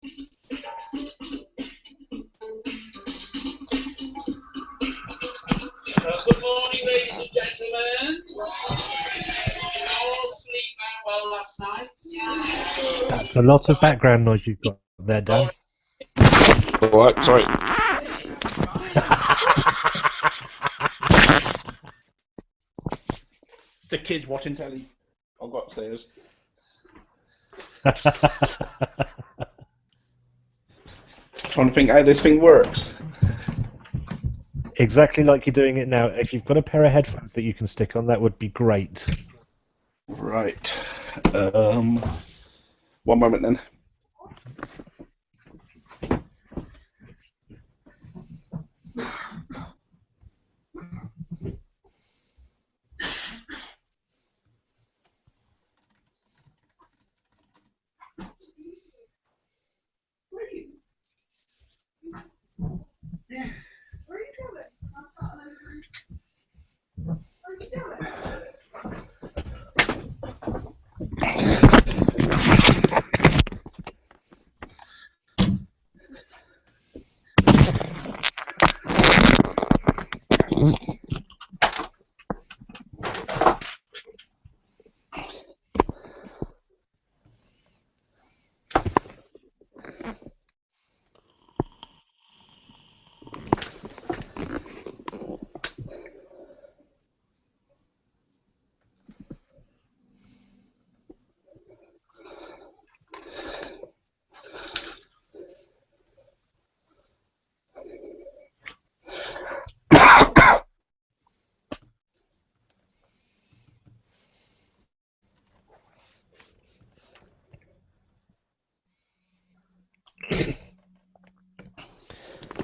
Good morning, ladies and gentlemen. Did you all sleep well last night? That's a lot of background noise you've got there, Dan. Alright, sorry. It's the kids watching telly. I'll go upstairs. Trying to think how this thing works. Exactly like you're doing it now. If you've got a pair of headphones that you can stick on, that would be great. Right. One moment then. Where are you going? Where are you going?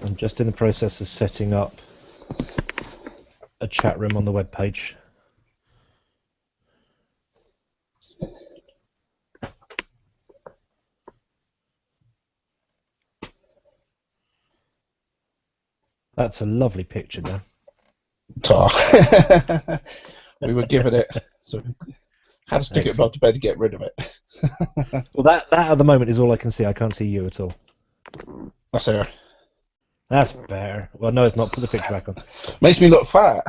I'm just in the process of setting up a chat room on the web page. That's a lovely picture, Dan. We were given it, so we had to stick it above the bed to get rid of it. Well, that at the moment is all I can see. I can't see you at all. That's her. That's better. Well, no, it's not. Put the picture back on. Makes me look fat.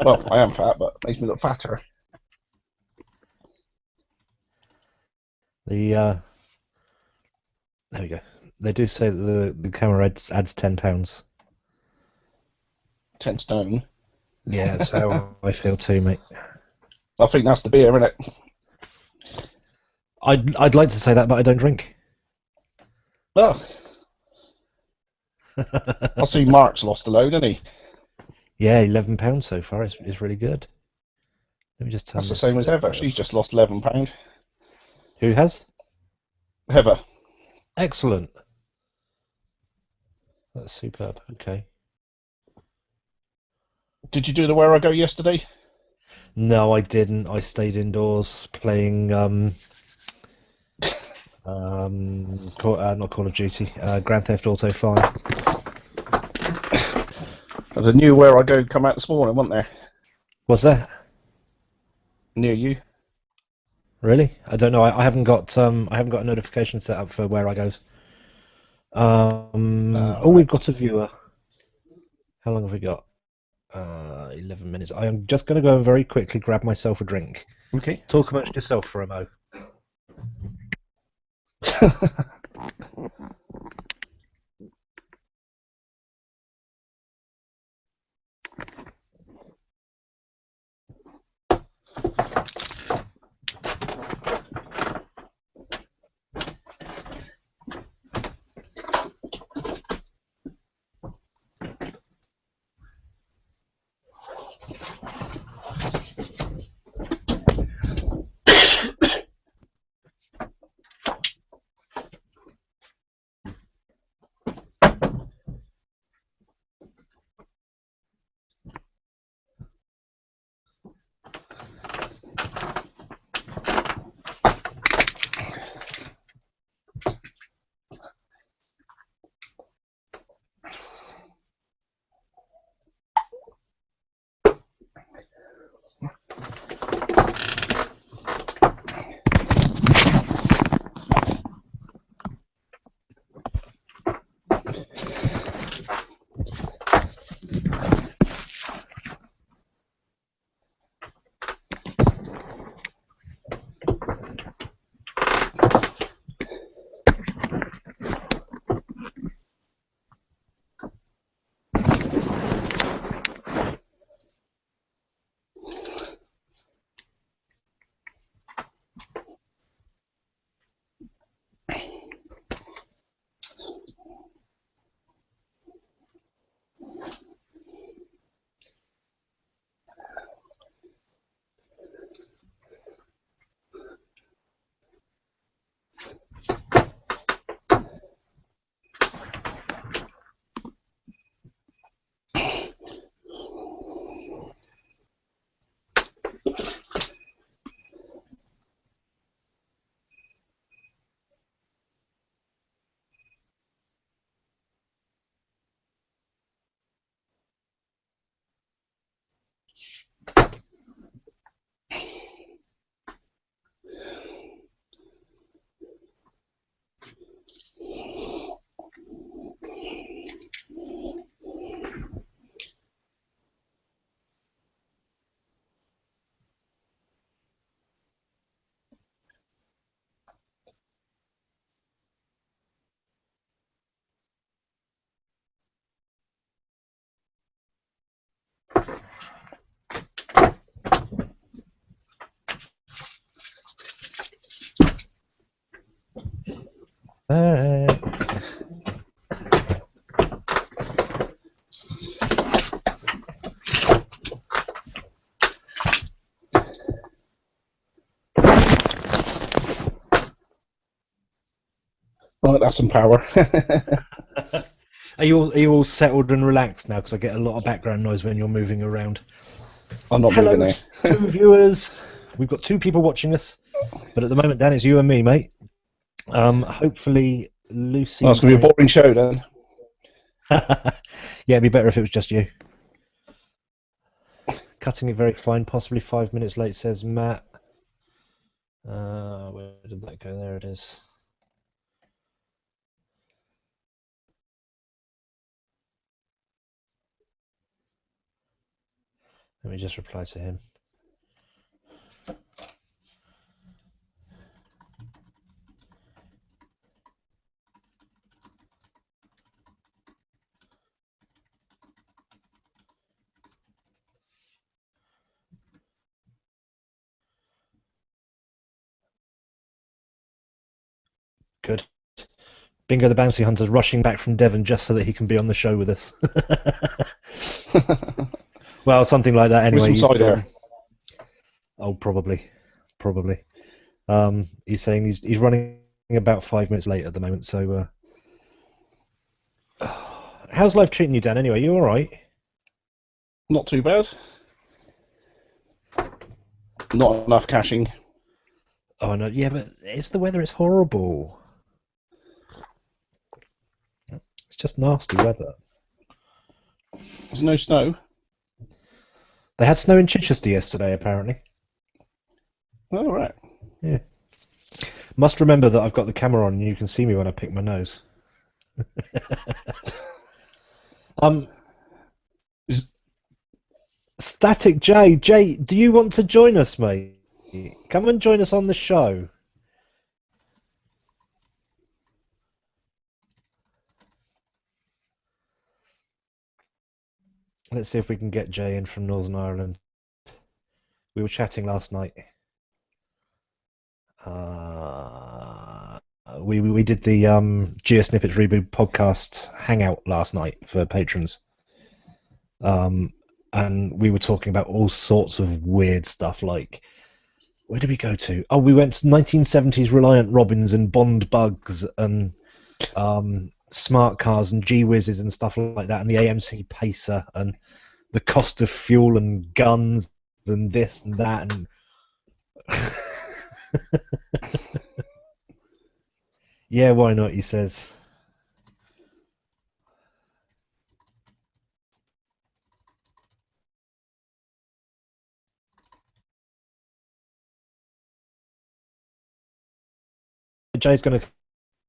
Well, I am fat, but makes me look fatter. There we go. They do say that the camera adds £10. 10 stone. Yeah, that's how I feel too, mate. I think that's the beer, isn't it? I'd like to say that, but I don't drink. Oh. I see Mark's lost a load, hasn't he? Yeah, £11 so far is really good. Let me just turn That's the this, same as Heather. She's just lost £11. Who has? Heather. Excellent. That's superb. Okay. Did you do the Where I Go yesterday? No, I didn't. I stayed indoors playing not Call of Duty, Grand Theft Auto 5. There's a new Where I Go come out this morning, wasn't there? What's that? Near you. Really? I don't know. I haven't got a notification set up for Where I Goes. Oh, Right. we've got a viewer. How long have we got? 11 minutes. I am just going to go and very quickly grab myself a drink. Okay. Talk amongst yourself for a mo. back. Right, that's some power. Are you all settled and relaxed now? Because I get a lot of background noise when you're moving around. I'm not Hello, moving two viewers. We've got 2 people watching us, but at the moment, Dan, it's you and me, mate. Hopefully, Lucy. Well, it's going to be a boring show then. Yeah, it'd be better if it was just you. Cutting it very fine, possibly 5 minutes late, says Matt. Where did that go? There it is. Let me just reply to him. Good. Bingo the Bounty Hunter's rushing back from Devon just so that he can be on the show with us. Well, something like that anyway. With some cider. Oh, probably. He's saying he's running about 5 minutes late at the moment, so... How's life treating you, Dan, anyway? You alright? Not too bad. Not enough caching. Oh, no, yeah, but it's the weather. It's horrible. It's just nasty weather. There's no snow. They had snow in Chichester yesterday, apparently. Oh, right. Yeah. Must remember that I've got the camera on and you can see me when I pick my nose. Static J, do you want to join us, mate? Come and join us on the show. Let's see if we can get Jay in from Northern Ireland. We were chatting last night. We did the GeoSnippets Reboot podcast Hangout last night for patrons. And we were talking about all sorts of weird stuff, like, where did we go to? Oh, we went to 1970s Reliant Robins and Bond bugs and smart cars and G-Whizzes and stuff like that, and the AMC Pacer and the cost of fuel and guns and this and that. And yeah, why not, he says. Jay's going to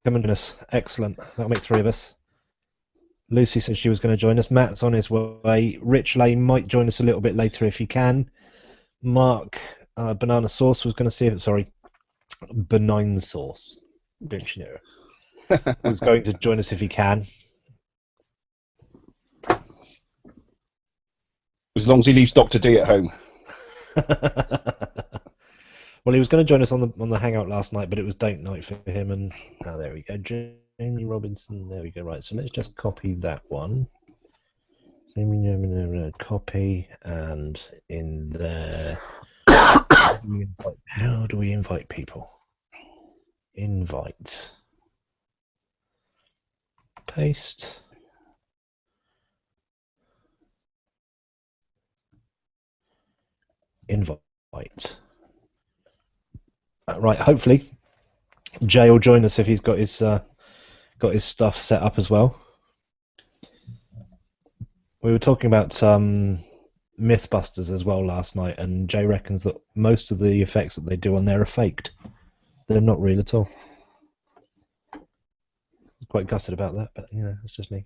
come and join us. Excellent. That'll make 3 of us. Lucy said she was going to join us. Matt's on his way. Rich Lane might join us a little bit later if he can. Mark Banana Sauce was going to see it. Sorry, Benign Sauce. Don't you know? Was going to join us if he can. As long as he leaves Dr. D at home. Well, he was going to join us on the Hangout last night, but it was date night for him. And there we go, Jamie Robinson. There we go. Right, so let's just copy that one. Copy, and in there. How do we invite people? Invite. Paste. Invite. Right, hopefully Jay will join us if he's got his stuff set up as well. We were talking about Mythbusters as well last night, and Jay reckons that most of the effects that they do on there are faked. They're not real at all. I'm quite gutted about that, but you know, it's just me.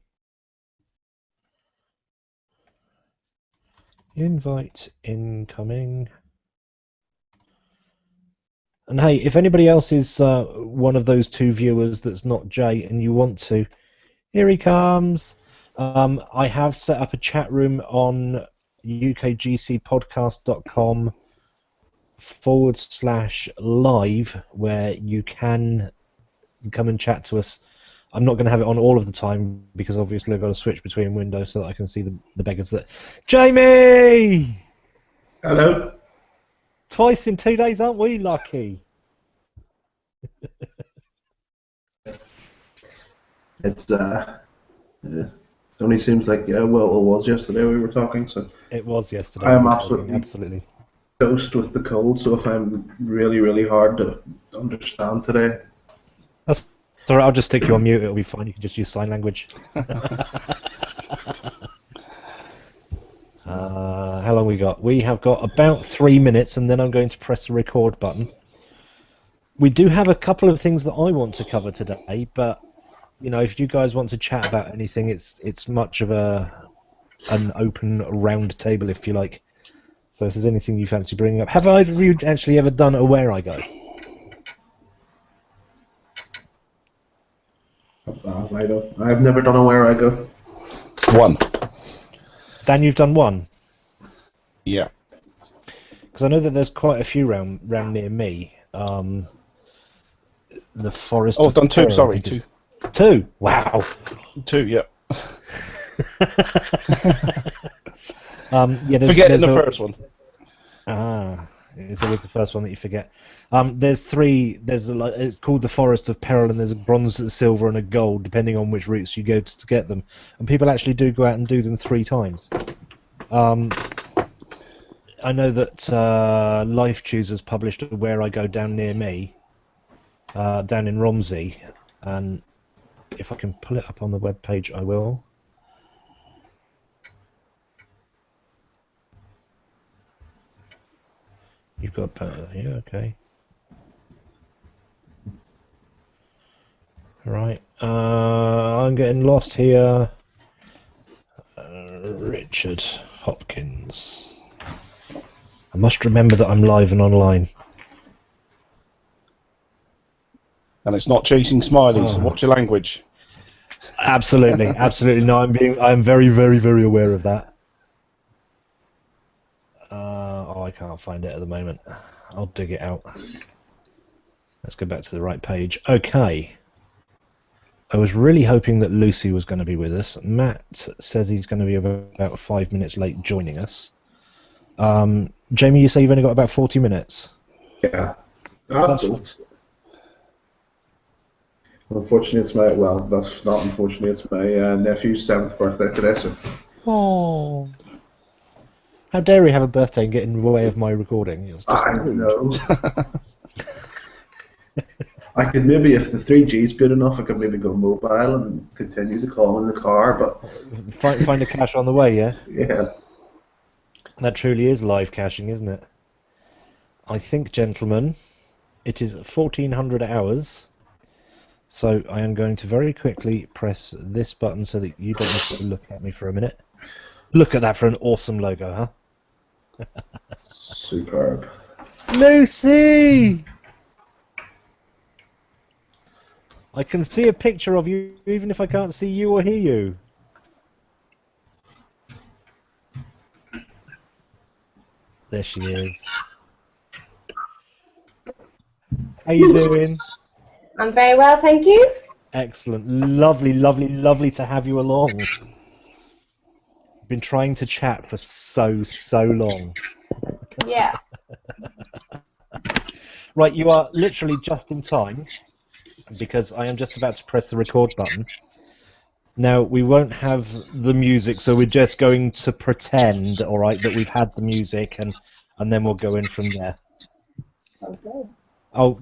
Invite incoming. And hey, if anybody else is one of those 2 viewers that's not Jay and you want to, here he comes. I have set up a chat room on ukgcpodcast.com/live where you can come and chat to us. I'm not going to have it on all of the time because obviously I've got to switch between windows so that I can see the beggars that. Jamie! Hello. Twice in 2 days, aren't we lucky? It only seems like well, it was yesterday we were talking, so It was yesterday. I am we were talking, absolutely absolutely. dosed with the cold. So if I'm really hard to understand today, That's all right. I'll just stick you on mute. It'll be fine. You can just use sign language. How long we got? We have got about 3 minutes, and then I'm going to press the record button. We do have a couple of things that I want to cover today, but you know, if you guys want to chat about anything, it's much of an open round table, if you like. So if there's anything you fancy bringing up, have either of you actually ever done a Where I Go? I've never done a Where I Go. One. Dan, you've done one? Yeah. Because I know that there's quite a few round near me. The forest. Oh, I've done two. Pearl, Sorry, two. Two. Wow. Two. Yeah. Yeah. Forgetting the first one. It's always the first one that you forget. There's three. It's called the Forest of Peril, and there's a bronze, a silver, and a gold, depending on which routes you go to get them. And people actually do go out and do them 3 times. I know that Life Choosers published a Where I Go down near me, down in Romsey, and if I can pull it up on the web page, I will. You've got here, okay. Right, I'm getting lost here. Richard Hopkins. I must remember that I'm live and online. And it's not chasing Smiley, so watch your language. Absolutely, absolutely. No, I'm very, very, very aware of that. Oh, I can't find it at the moment. I'll dig it out. Let's go back to the right page. Okay. I was really hoping that Lucy was going to be with us. Matt says he's going to be about 5 minutes late joining us. Jamie, you say you've only got about 40 minutes? Yeah. Unfortunately, it's my that's not unfortunately. It's my nephew's 7th birthday today. So. Oh. How dare he have a birthday and get in the way of my recording? It's just I rude. know. I could maybe, if the 3G's good enough, I could maybe go mobile and continue to call in the car, but... Find a cache on the way, yeah? Yeah. That truly is live caching, isn't it? I think, gentlemen, it is 1400 hours, so I am going to very quickly press this button so that you don't have to look at me for a minute. Look at that for an awesome logo, huh? Superb. Lucy! I can see a picture of you even if I can't see you or hear you. There she is. How you doing? I'm very well, thank you. Excellent. Lovely, lovely, lovely to have you along. Been trying to chat for so long. Yeah. Right, you are literally just in time because I am just about to press the record button. Now, we won't have the music, so we're just going to pretend, all right, that we've had the music, and then we'll go in from there. Okay. Oh,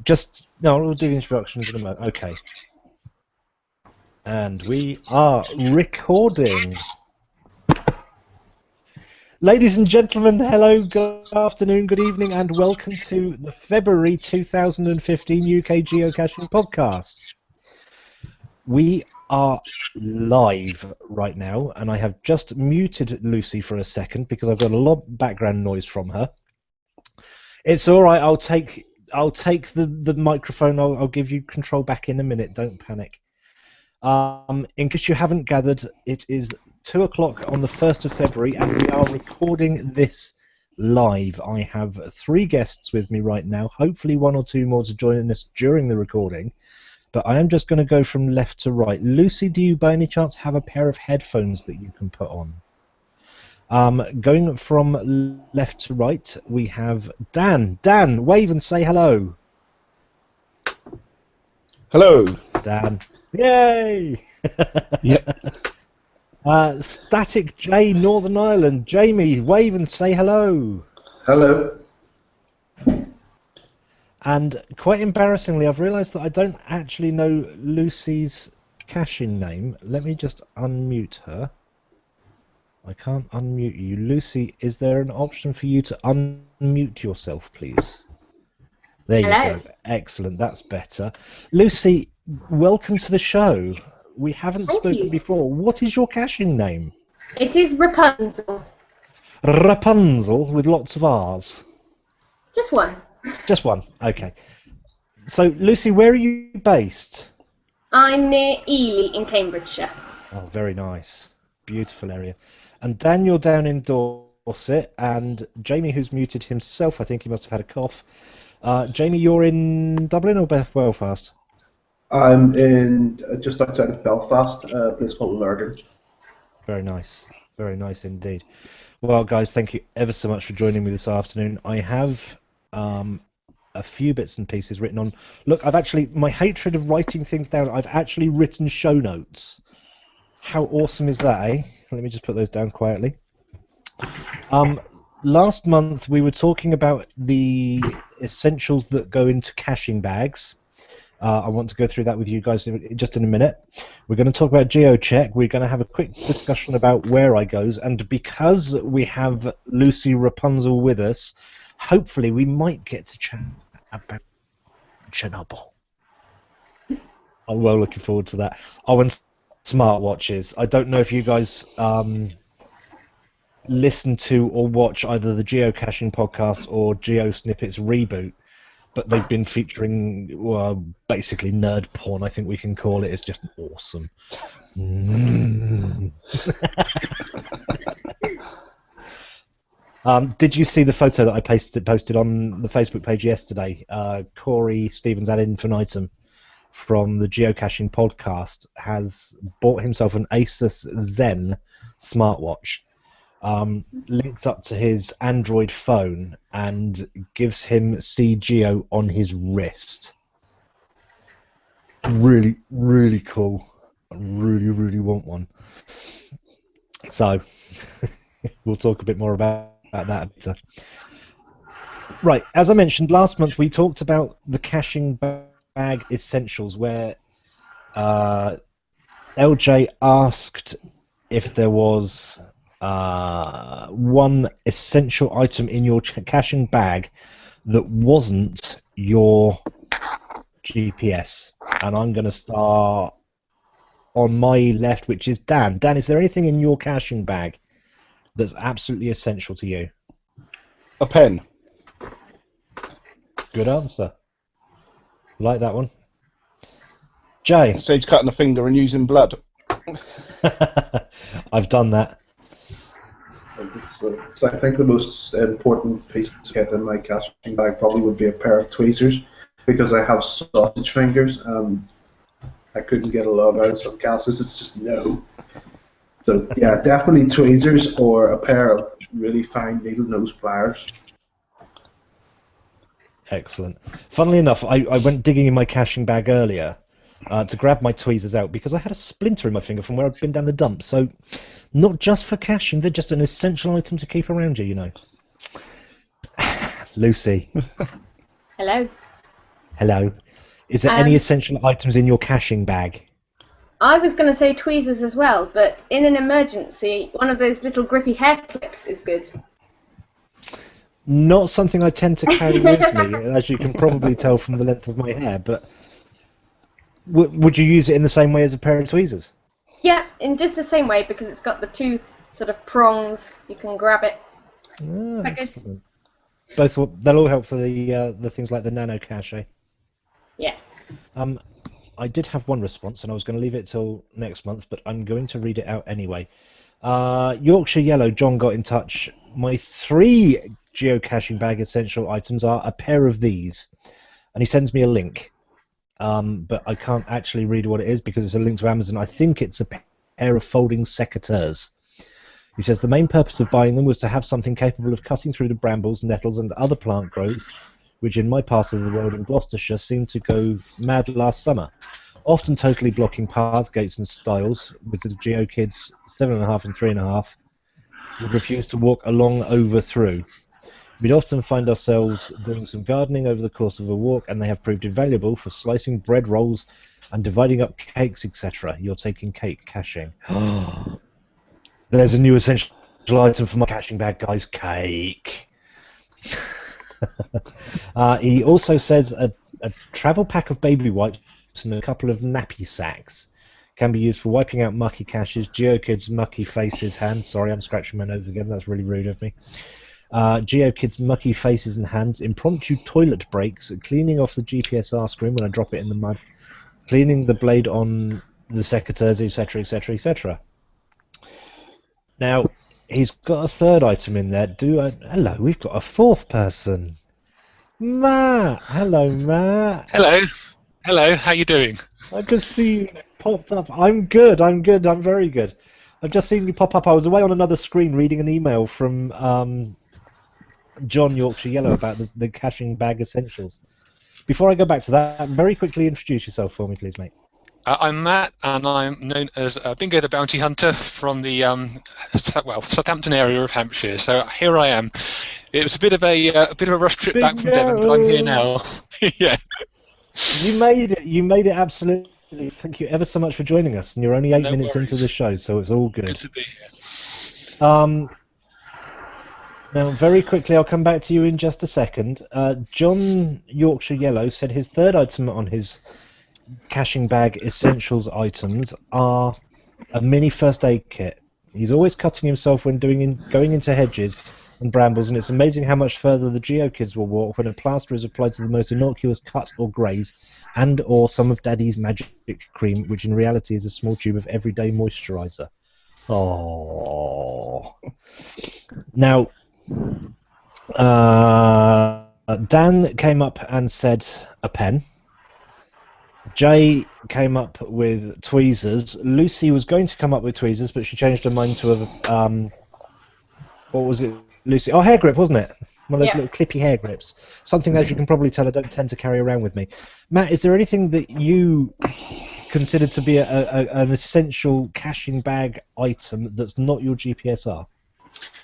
we'll do the instructions in a moment. Okay. And we are recording. Ladies and gentlemen, hello, good afternoon, good evening, and welcome to the February 2015 UK Geocaching Podcast. We are live right now, and I have just muted Lucy for a second because I've got a lot of background noise from her. It's all right. I'll take the microphone. I'll give you control back in a minute. Don't panic. In case you haven't gathered, it is 2 o'clock on the 1st of February, and we are recording this live. I have 3 guests with me right now. Hopefully, 1 or 2 more to join us during the recording. but I am just going to go from left to right. Lucy, do you by any chance have a pair of headphones that you can put on? Going from left to right, we have Dan. Dan, wave and say hello. Hello. Dan. Yay! Yeah. Static J, Northern Ireland. Jamie, wave and say hello. Hello. And quite embarrassingly, I've realised that I don't actually know Lucy's caching name. Let me just unmute her. I can't unmute you. Lucy, is there an option for you to unmute yourself, please? There you Hello. go. Excellent. That's better. Lucy, welcome to the show. We haven't Thank spoken you. before. What is your caching name? It is Rapunzel. Rapunzel with lots of R's. Just one. Just one. Okay. So, Lucy, where are you based? I'm near Ely in Cambridgeshire. Oh, very nice. Beautiful area. And Dan, you're down in Dorset, and Jamie, who's muted himself, I think he must have had a cough. Jamie, you're in Dublin or Belfast? I'm in just outside of Belfast, a place called Lurgan. Very nice. Very nice indeed. Well, guys, thank you ever so much for joining me this afternoon. I have a few bits and pieces written on. Look, I've actually, my hatred of writing things down, I've actually written show notes. How awesome is that, eh? Let me just put those down quietly. Last month we were talking about the essentials that go into caching bags. I want to go through that with you guys just in a minute. We're going to talk about GeoCheck. We're going to have a quick discussion about Where I Goes, and because we have Lucy Rapunzel with us, hopefully we might get to chat about Chernobyl. I'm well looking forward to that. Oh, and smartwatches. I don't know if you guys listen to or watch either the Geocaching podcast or Geo Snippets Reboot, but they've been featuring, well, basically nerd porn, I think we can call it. It's just awesome. Did you see the photo that I posted on the Facebook page yesterday? Corey Stevens ad infinitum from the Geocaching podcast has bought himself an Asus Zen smartwatch. Links up to his Android phone and gives him CGeo on his wrist. Really, really cool. I really, really want one. So, we'll talk a bit more about that later. Right, as I mentioned, last month we talked about the caching bag essentials, where LJ asked if there was one essential item in your caching bag that wasn't your GPS. And I'm going to start on my left, which is Dan. Dan, is there anything in your caching bag that's absolutely essential to you? A pen. Good answer. Like that one. Jay. It saves cutting a finger and using blood. I've done that. So I think the most important piece to get in my caching bag probably would be a pair of tweezers, because I have sausage fingers and I couldn't get a lot out of some caches. It's just no. So yeah, definitely tweezers or a pair of really fine needle nose pliers. Excellent. Funnily enough, I went digging in my caching bag earlier to grab my tweezers out because I had a splinter in my finger from where I'd been down the dump. So, not just for caching, they're just an essential item to keep around you, you know. Lucy. Hello. Hello. Is there any essential items in your caching bag? I was going to say tweezers as well, but in an emergency, one of those little grippy hair clips is good. Not something I tend to carry with me, as you can probably tell from the length of my hair, but would you use it in the same way as a pair of tweezers? Yeah, in just the same way, because it's got the two sort of prongs. You can grab it. Oh, Quite good. excellent. They'll all help for the things like the nano cache. Yeah. I did have one response, and I was going to leave it till next month, but I'm going to read it out anyway. Yorkshire Yellow, John got in touch. My 3 geocaching bag essential items are a pair of these, and he sends me a link. but I can't actually read what it is because it's a link to Amazon. I think it's a pair of folding secateurs. He says the main purpose of buying them was to have something capable of cutting through the brambles, nettles, and other plant growth, which in my part of the world in Gloucestershire seemed to go mad last summer, often totally blocking path gates and stiles, with the Geo kids 7.5 and 3.5 would refuse to walk along over through. We'd often find ourselves doing some gardening over the course of a walk, and they have proved invaluable for slicing bread rolls and dividing up cakes, etc. You're taking cake caching. There's a new essential item for my caching bag, guys. Cake. He also says a travel pack of baby wipes and a couple of nappy sacks can be used for wiping out mucky caches, GeoKids mucky faces, hands. Sorry, I'm scratching my nose again. That's really rude of me. GeoKids mucky faces and hands, impromptu toilet breaks, cleaning off the GPSR screen when I drop it in the mud, cleaning the blade on the secateurs, etc., etc., etc. Now, he's got a third item in there. Hello, we've got a fourth person. Matt! Hello, Matt. Hello. Hello, how you doing? I just see you popped up. I'm good, I'm very good. I've just seen you pop up. I was away on another screen reading an email from John Yorkshire Yellow about the caching bag essentials. Before I go back to that, very quickly introduce yourself for me, please, mate. I'm Matt, and I'm known as Bingo the Bounty Hunter from the Southampton area of Hampshire. So here I am. It was a bit of a rush trip back from Devon, but I'm here now. Yeah. You made it. You made it absolutely. Thank you ever so much for joining us. And you're only 8 minutes into the show, so it's all good. Good to be here. Now, very quickly, I'll come back to you in just a second. John Yorkshire Yellow said his third item on his caching bag essentials items are a mini first aid kit. He's always cutting himself when going into hedges and brambles, and it's amazing how much further the Geo kids will walk when a plaster is applied to the most innocuous cut or graze, and or some of Daddy's magic cream, which in reality is a small tube of everyday moisturizer. Oh. Now, Dan came up and said a pen. Jay came up with tweezers. Lucy was going to come up with tweezers, but she changed her mind to a what was it, Lucy? Oh, hair grip, wasn't it? One of those little clippy hair grips. Something, as you can probably tell, I don't tend to carry around with me. Matt, is there anything that you consider to be an essential caching bag item that's not your GPSR?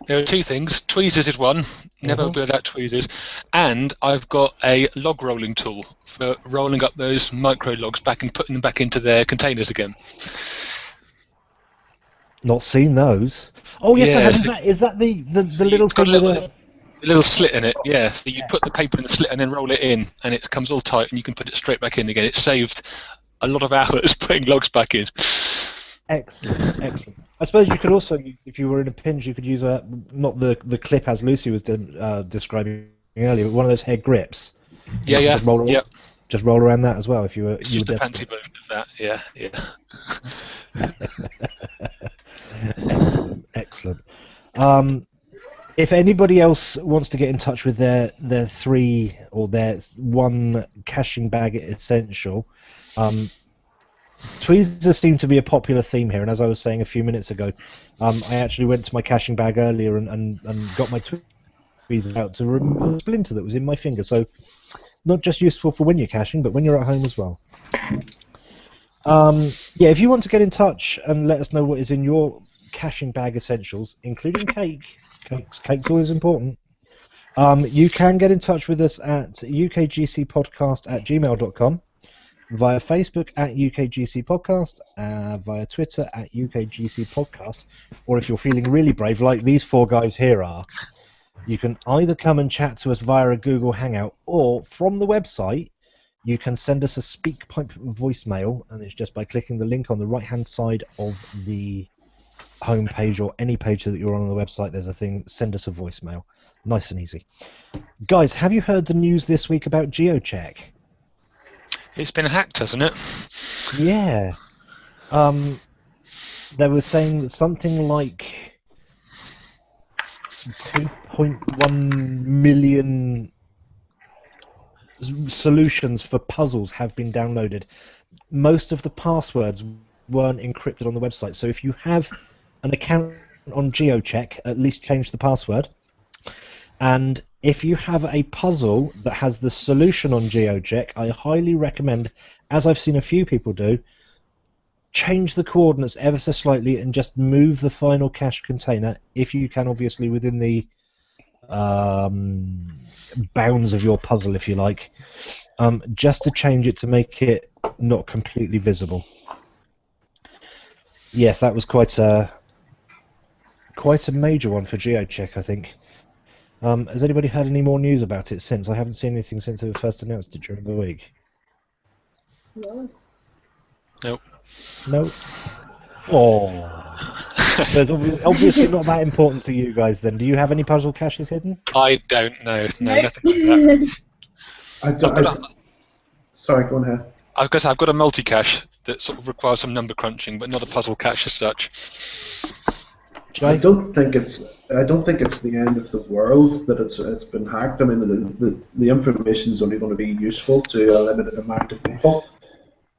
There are two things. Tweezers is one. Never be without tweezers. And I've got a log rolling tool for rolling up those micro logs back and putting them back into their containers again. Not seen those. Oh yes, Yeah, I have. so- Is that the little It's got thing a with little slit in it, yeah. So you put the paper in the slit and then roll it in, and it comes all tight, and you can put it straight back in again. It saved a lot of hours putting logs back in. Excellent, excellent. I suppose you could also, if you were in a pinch, you could use not the clip as Lucy was describing earlier, but one of those hair grips. Yeah, yeah, Just roll around that as well if you were. It's just a fancy version of that. Yeah, yeah. Excellent, excellent. If anybody else wants to get in touch with their three or their one caching bag essential, tweezers seem to be a popular theme here, and as I was saying a few minutes ago, I actually went to my caching bag earlier and got my tweezers out to remove a splinter that was in my finger. So, not just useful for when you're caching, but when you're at home as well. Yeah, if you want to get in touch and let us know what is in your caching bag essentials, including cake's always important. You can get in touch with us at ukgcpodcast@gmail.com, via Facebook at ukgcpodcast, via Twitter at ukgcpodcast, or if you're feeling really brave, like these four guys here are, you can either come and chat to us via a Google Hangout, or from the website, you can send us a SpeakPipe voicemail, and it's just by clicking the link on the right-hand side of the home page or any page that you're on the website. There's a thing, send us a voicemail. Nice and easy. Guys, have you heard the news this week about GeoCheck? It's been hacked, hasn't it? Yeah. They were saying that something like 2.1 million solutions for puzzles have been downloaded. Most of the passwords weren't encrypted on the website, so if you have an account on GeoCheck, at least change the password. And if you have a puzzle that has the solution on GeoCheck, I highly recommend, as I've seen a few people do, change the coordinates ever so slightly and just move the final cache container, if you can, obviously within the bounds of your puzzle, if you like, just to change it to make it not completely visible. Yes, that was quite a major one for GeoCheck, I think. Has anybody had any more news about it since? I haven't seen anything since they first announced it during the week. No. Nope. No. Oh. There's obviously not that important to you guys then. Do you have any puzzle caches hidden? I don't know. No, Nope. nothing like that. Sorry, go ahead. I've got a multi-cache that sort of requires some number crunching, but not a puzzle cache as such. I don't think it's the end of the world that it's been hacked. I mean, the information is only going to be useful to a limited amount of people.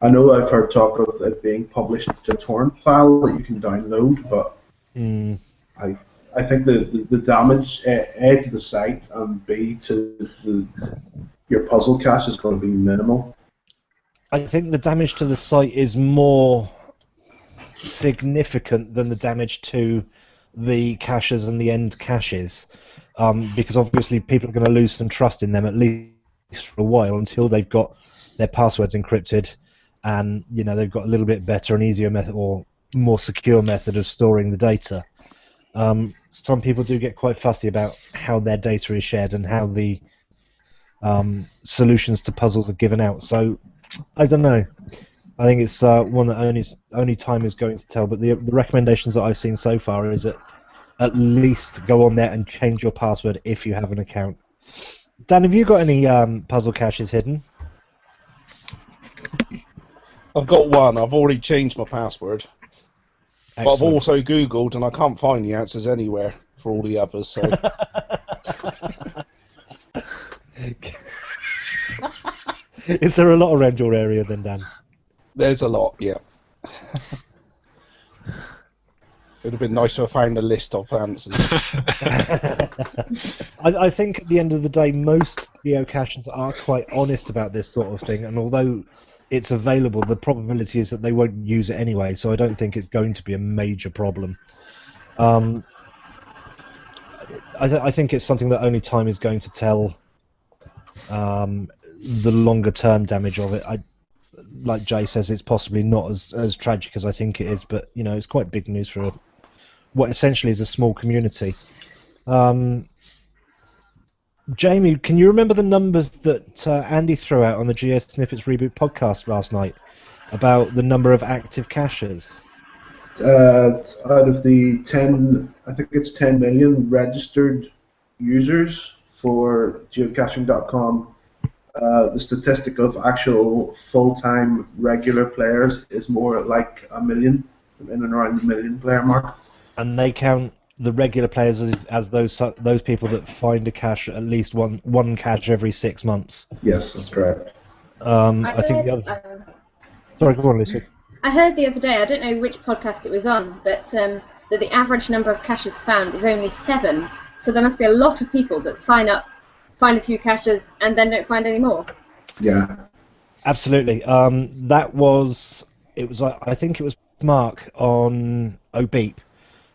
I know I've heard talk of it being published to a torrent file that you can download, but I think the damage, A, to the site, and B, to your puzzle cache is going to be minimal. I think the damage to the site is more significant than the damage to the caches and the end caches, because obviously people are going to lose some trust in them, at least for a while, until they've got their passwords encrypted, and they've got a little bit better and easier method, or more secure method of storing the data. Some people do get quite fussy about how their data is shared and how the solutions to puzzles are given out. So I don't know. I think it's one that only time is going to tell. But the recommendations that I've seen so far is that at least go on there and change your password if you have an account. Dan, have you got any puzzle caches hidden? I've got one. I've already changed my password. Excellent. But I've also Googled and I can't find the answers anywhere for all the others. So. Is there a lot around your area then, Dan? There's a lot, yeah. It would have been nice to have found a list of answers. I think at the end of the day, most geocachers are quite honest about this sort of thing, and although it's available, the probability is that they won't use it anyway, so I don't think it's going to be a major problem. I think it's something that only time is going to tell the longer term damage of it. Like Jay says, it's possibly not as tragic as I think it is, but it's quite big news for what essentially is a small community. Jamie, can you remember the numbers that Andy threw out on the GeoSnippets Reboot podcast last night about the number of active caches? Out of the 10, I think it's 10 million registered users for geocaching.com, the statistic of actual full-time regular players is more like a million, in and around the million player mark. And they count the regular players as those people that find a cache at least one cache every 6 months. Yes, that's correct. I think the other. Sorry, go on, Lucy. I heard the other day, I don't know which podcast it was on, but that the average number of caches found is only 7. So there must be a lot of people that sign up, find a few caches, and then don't find any more. Yeah. Absolutely. I think it was Mark on OBeep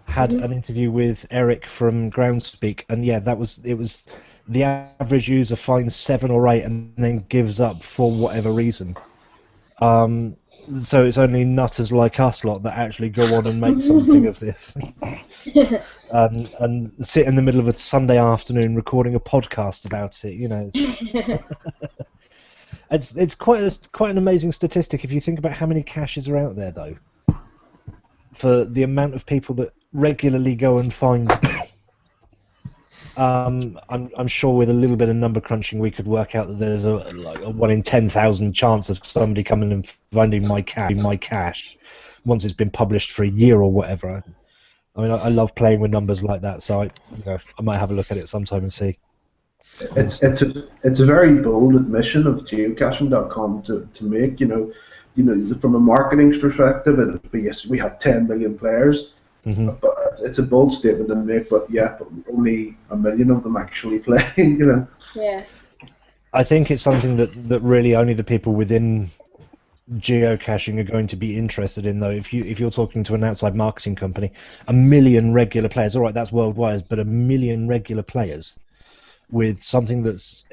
had an interview with Eric from Groundspeak, and yeah, it was the average user finds 7 or 8 and then gives up for whatever reason. So it's only nutters like us lot that actually go on and make something of this, and sit in the middle of a Sunday afternoon recording a podcast about it. It's quite an amazing statistic if you think about how many caches are out there, though, for the amount of people that regularly go and find them. I'm sure with a little bit of number crunching we could work out that there's a 1 in 10,000 chance of somebody coming and finding my cache once it's been published for a year or whatever. I mean, I love playing with numbers like that, so I might have a look at it sometime and see. it's a very bold admission of geocaching.com to make. From a marketing perspective, it'd be, yes, we have 10 million players, but it's a bold statement to make. But yeah, but only 1 million of them actually play. Yeah. I think it's something that really only the people within geocaching are going to be interested in, though. If you're talking to an outside marketing company, 1 million regular players, all right, that's worldwide, but 1 million regular players with something that's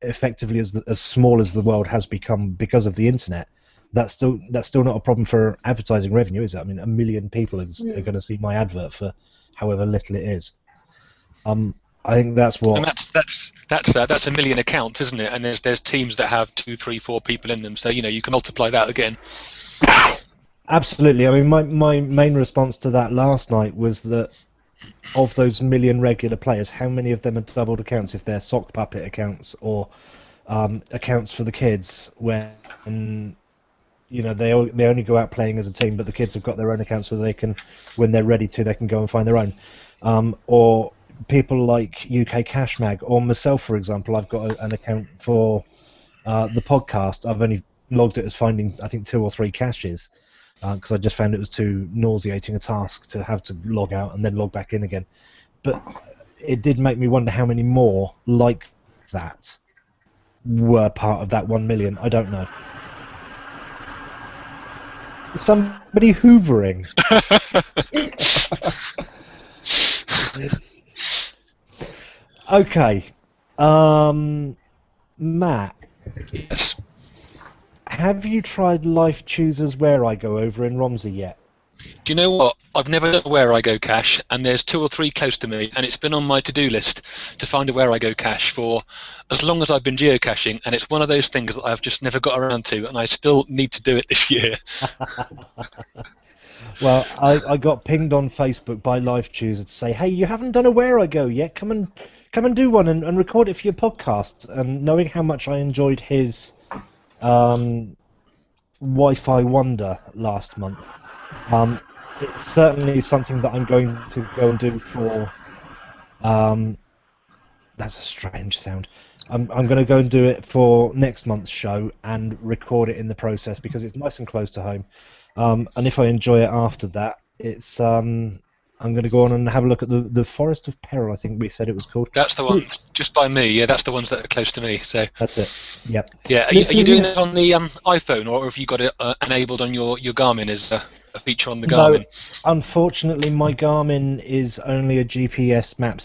effectively as small as the world has become because of the internet, that's still not a problem for advertising revenue, is it? I mean, 1 million people are going to see my advert for however little it is. I think that's what. And that's 1 million accounts, isn't it? And there's teams that have 2, 3, 4 people in them, so you can multiply that again. Absolutely. I mean, my main response to that last night was that of those 1 million regular players, how many of them are doubled accounts if they're sock puppet accounts or accounts for the kids when they only go out playing as a team, but the kids have got their own accounts so they can, when they're ready to, they can go and find their own. Or people like UK Cash Mag or myself, for example, I've got an account for the podcast. I've only logged it as finding, I think, 2 or 3 caches because I just found it was too nauseating a task to have to log out and then log back in again. But it did make me wonder how many more like that were part of that 1 million. I don't know. Somebody hoovering. Okay. Matt. Yes. Have you tried Life Choosers Where I Go over in Romsey yet? Do you know what? I've never done a Where I Go cache, and there's 2 or 3 close to me, and it's been on my to-do list to find a Where I Go cache for as long as I've been geocaching, and it's one of those things that I've just never got around to, and I still need to do it this year. Well, I got pinged on Facebook by Life Chooser to say, hey, you haven't done a Where I Go yet, come and do one and record it for your podcast. And knowing how much I enjoyed his Wi-Fi Wonder last month, it's certainly something that I'm going to go and do for. That's a strange sound. I'm going to go and do it for next month's show and record it in the process because it's nice and close to home. And if I enjoy it after that, it's I'm going to go on and have a look at the Forest of Peril, I think we said it was called. That's the one, just by me. Yeah, that's the ones that are close to me. So that's it. Yep. Yeah. Are you doing it on the iPhone, or have you got it enabled on your Garmin as a feature on the Garmin? No, unfortunately, my Garmin is only a GPS map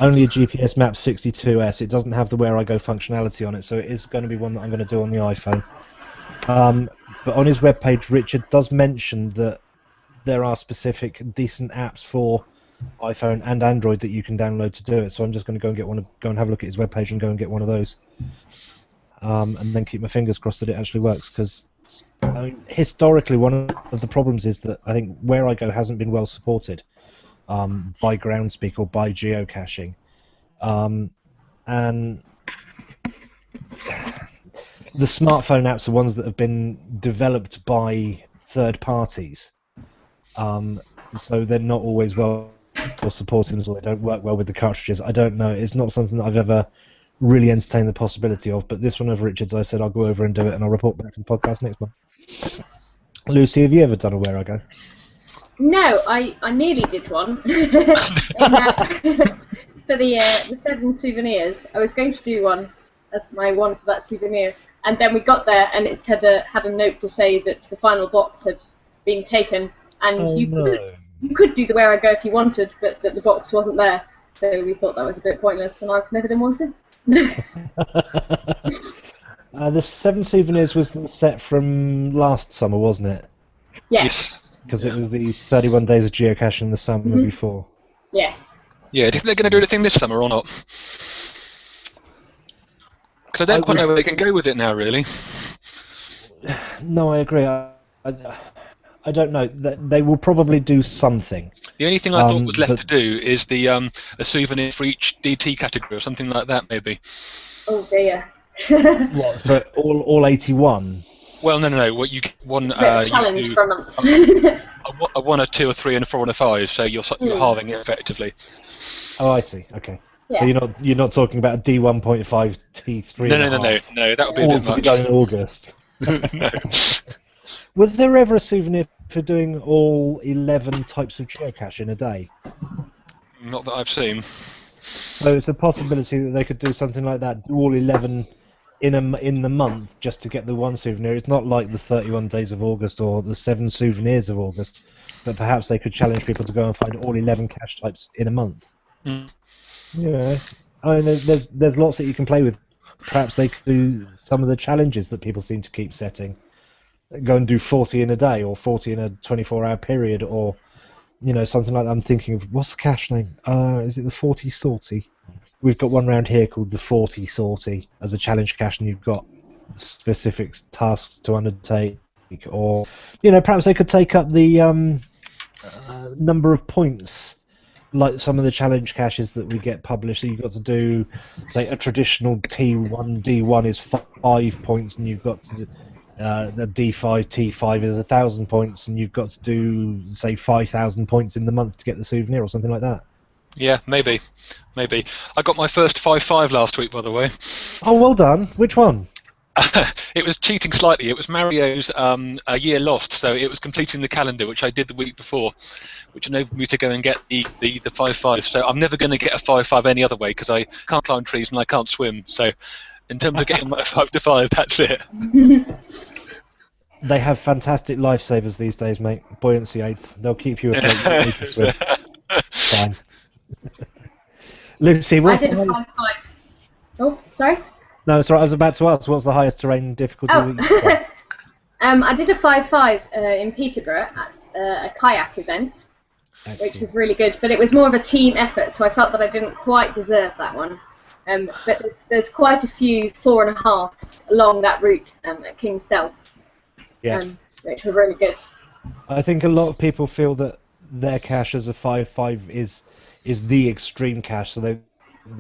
only a GPS map 62S. It doesn't have the Where I Go functionality on it, so it is going to be one that I'm going to do on the iPhone. But on his webpage, Richard does mention that there are specific decent apps for iPhone and Android that you can download to do it. So I'm just going to go and have a look at his webpage and go and get one of those, and then keep my fingers crossed that it actually works. Because historically, one of the problems is that I think Where I Go hasn't been well supported by Groundspeak or by geocaching, and the smartphone apps are ones that have been developed by third parties, so they're not always well supported, or they don't work well with the cartridges. I don't know. It's not something that I've ever really entertained the possibility of, but this one of Richard's, I said I'll go over and do it, and I'll report back to the podcast next month. Lucy, have you ever done a Where I Go? No, I nearly did one. For the 7 souvenirs. I was going to do one as my one for that souvenir, and then we got there and it had a note to say that the final box had been taken, and you could do the Where I Go if you wanted, but that the box wasn't there, so we thought that was a bit pointless, and I've never done one since. The 7 souvenirs was the set from last summer, wasn't it? Yes. Because it was the 31 days of geocaching the summer before. Yes. Yeah, do you think they're going to do anything this summer or not? Because I don't quite know where they can go with it now, really. No, I agree. I don't know. They will probably do something. The only thing I thought was left to do is the a souvenir for each DT category or something like that, maybe. Oh dear. What, for all 81? Well, no. What you one challenge for a month. a 1, a 2, a 3, and a 4, and a 5. So you're halving it effectively. Oh, I see. Okay. So you're not talking about a D1.5 T3. No. That would be a All bit to be much. done in August. No. Was there ever a souvenir for doing all 11 types of geocache in a day? Not that I've seen. So it's a possibility that they could do something like that, do all 11 in the month just to get the one souvenir. It's not like the 31 days of August or the 7 souvenirs of August, but perhaps they could challenge people to go and find all 11 cache types in a month. Mm. Yeah, I mean, there's lots that you can play with. Perhaps they could do some of the challenges that people seem to keep setting. Go and do 40 in a day, or 40 in a 24-hour period, or something like that. I'm thinking of, what's the cache name? Is it the 40 Sortie? We've got one round here called the 40 Sortie as a challenge cache, and you've got specific tasks to undertake. Or, perhaps they could take up the number of points, like some of the challenge caches that we get published. So you've got to do, say, a traditional T1 D1 is 5 points, and you've got to the D5 T5 is 1,000 points, and you've got to do, say, 5,000 points in the month to get the souvenir, or something like that. Yeah, maybe. I got my first 5-5 last week, by the way. Oh, well done. Which one? It was cheating slightly. It was Mario's A Year Lost, so it was completing the calendar, which I did the week before, which enabled me to go and get the 5-5. So I'm never going to get a 5-5 any other way, because I can't climb trees and I can't swim. So in terms of getting my 5-5, that's it. They have fantastic lifesavers these days, mate. Buoyancy aids. They'll keep you afloat. You don't need to swim. Fine. Lucy, I what's did the a 5-5. Oh, sorry? No, sorry, I was about to ask, what's the highest terrain difficulty that you've got? I did a 5-5 in Peterborough at a kayak event, which was really good, but it was more of a team effort, so I felt that I didn't quite deserve that one. But there's quite a few 4.5s along that route at King's Stealth, which were really good. I think a lot of people feel that their cache as a 5-5 is the extreme cache, so they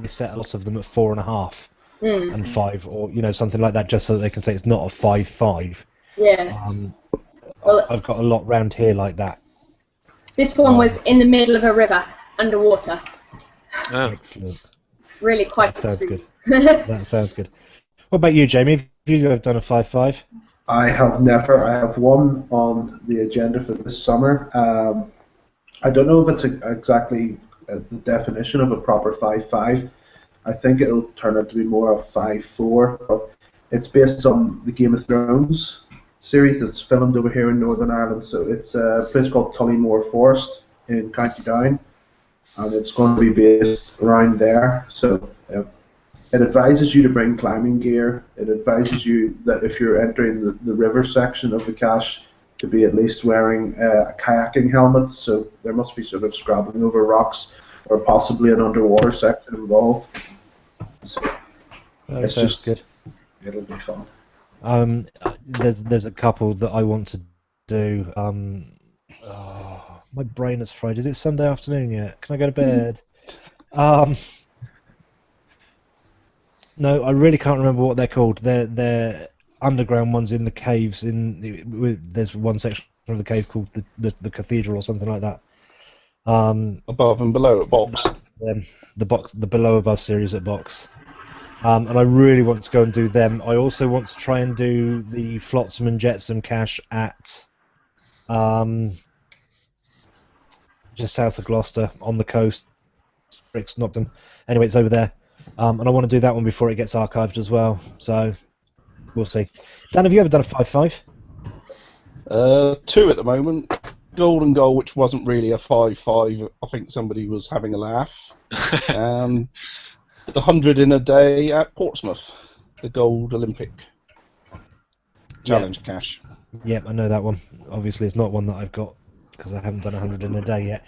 set a lot of them at 4.5 and 5, or something like that, just so that they can say it's not a 5-5. Yeah. Well, I've got a lot round here like that. This one was in the middle of a river, underwater. Oh. Excellent. Really quite That sounds extreme. good. That sounds good. What about you, Jamie? Have you ever done a 5-5? I have never. I have one on the agenda for this summer. I don't know if it's exactly the definition of a proper 5-5. I think it'll turn out to be more of 5-4, but it's based on the Game of Thrones series that's filmed over here in Northern Ireland. So it's a place called Tullymore Forest in County Down, and it's going to be based around there. So it advises you to bring climbing gear. It advises you that if you're entering the river section of the cache, to be at least wearing a kayaking helmet. So there must be sort of scrabbling over rocks, or possibly an underwater section involved. So That sounds good. It'll be fun. There's a couple that I want to do. My brain is fried. Is it Sunday afternoon yet? Can I go to bed? No, I really can't remember what they're called. They're underground ones in the caves. There's one section of the cave called the Cathedral or something like that. Above and below at Box. The below above series at Box. And I really want to go and do them. I also want to try and do the Flotsam and Jetsam cache at just south of Gloucester on the coast. Bricks knocked them. Anyway, it's over there. And I want to do that one before it gets archived as well. So we'll see. Dan, have you ever done a 5-5? 2 at the moment. Golden Goal, which wasn't really a 5-5. I think somebody was having a laugh. And the 100 in a day at Portsmouth, the Gold Olympic Challenge cache. Yep, I know that one. Obviously, it's not one that I've got because I haven't done 100 in a day yet.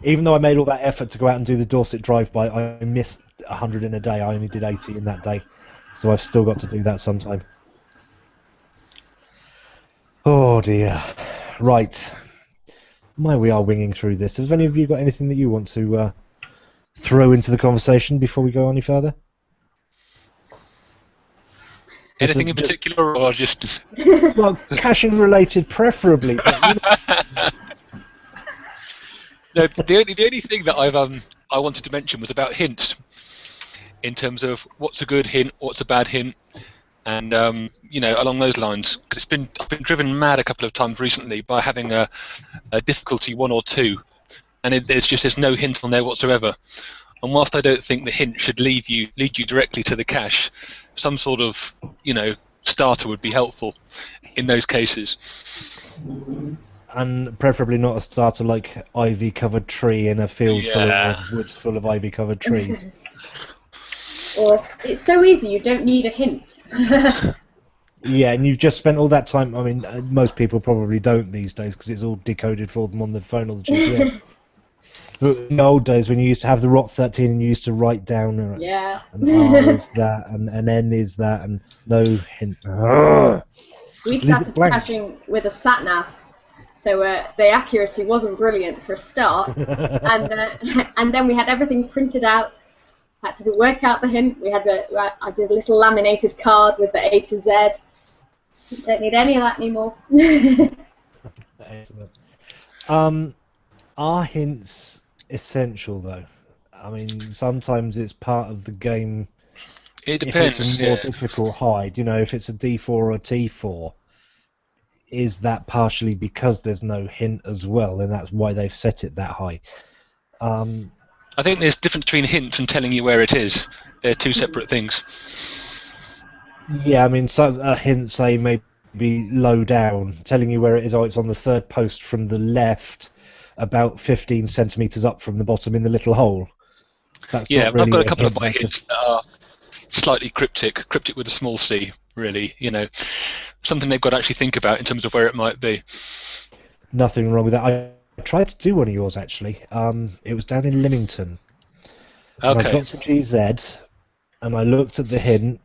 Even though I made all that effort to go out and do the Dorset drive-by, I missed 100 in a day. I only did 80 in that day. So I've still got to do that sometime. Oh dear. Right. We are winging through this. Has any of you got anything that you want to throw into the conversation before we go any further? Anything in particular, or just? Well, caching related, preferably. But, No, the only thing that I wanted to mention was about hints, in terms of what's a good hint, what's a bad hint, and along those lines. Because I've been driven mad a couple of times recently by having a difficulty 1 or 2, and there's no hint on there whatsoever. And whilst I don't think the hint should lead you directly to the cache, some sort of starter would be helpful in those cases. And preferably not a starter like ivy-covered tree in a field full of woods full of ivy-covered trees. Or it's so easy, you don't need a hint. Yeah, and you've just spent all that time. I mean, most people probably don't these days because it's all decoded for them on the phone or the GPS. But in the old days, when you used to have the Rock 13 and you used to write down an R is that, and an N is that, and no hint. We started caching with a sat-nav, so the accuracy wasn't brilliant for a start, and then we had everything printed out. Had to work out the hint. I did a little laminated card with the A to Z. Don't need any of that anymore. Excellent. Are hints essential though? I mean, sometimes it's part of the game. It depends. If it's a more difficult hide, if it's a D4 or a T4, is that partially because there's no hint as well, and that's why they've set it that high? I think there's a difference between hints and telling you where it is. They're two separate things. Yeah, I mean, some hints say maybe low down, telling you where it is. Oh, it's on the 3rd post from the left, about 15 centimetres up from the bottom in the little hole. That's not really I've got a couple of hint, my hints that are slightly cryptic with a small c, really. Something they've got to actually think about in terms of where it might be. Nothing wrong with that. I tried to do one of yours actually. It was down in Lymington. Okay. And I got to GZ, and I looked at the hint.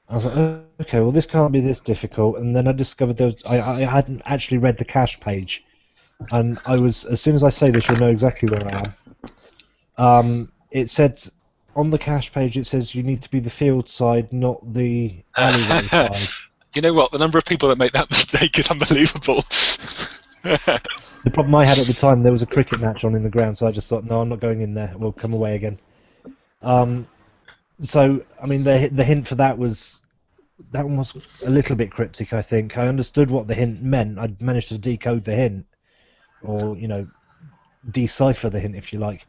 I was like, oh, okay, well this can't be this difficult. And then I discovered I hadn't actually read the cache page, and as soon as I say this, you'll know exactly where I am. It said on the cache page, it says you need to be the field side, not the alleyway side. You know what? The number of people that make that mistake is unbelievable. The problem I had at the time, there was a cricket match on in the ground, so I just thought, no, I'm not going in there. We'll come away again. So, I mean, the hint for that one was a little bit cryptic, I think. I understood what the hint meant. I'd managed to decode the hint, or, decipher the hint, if you like.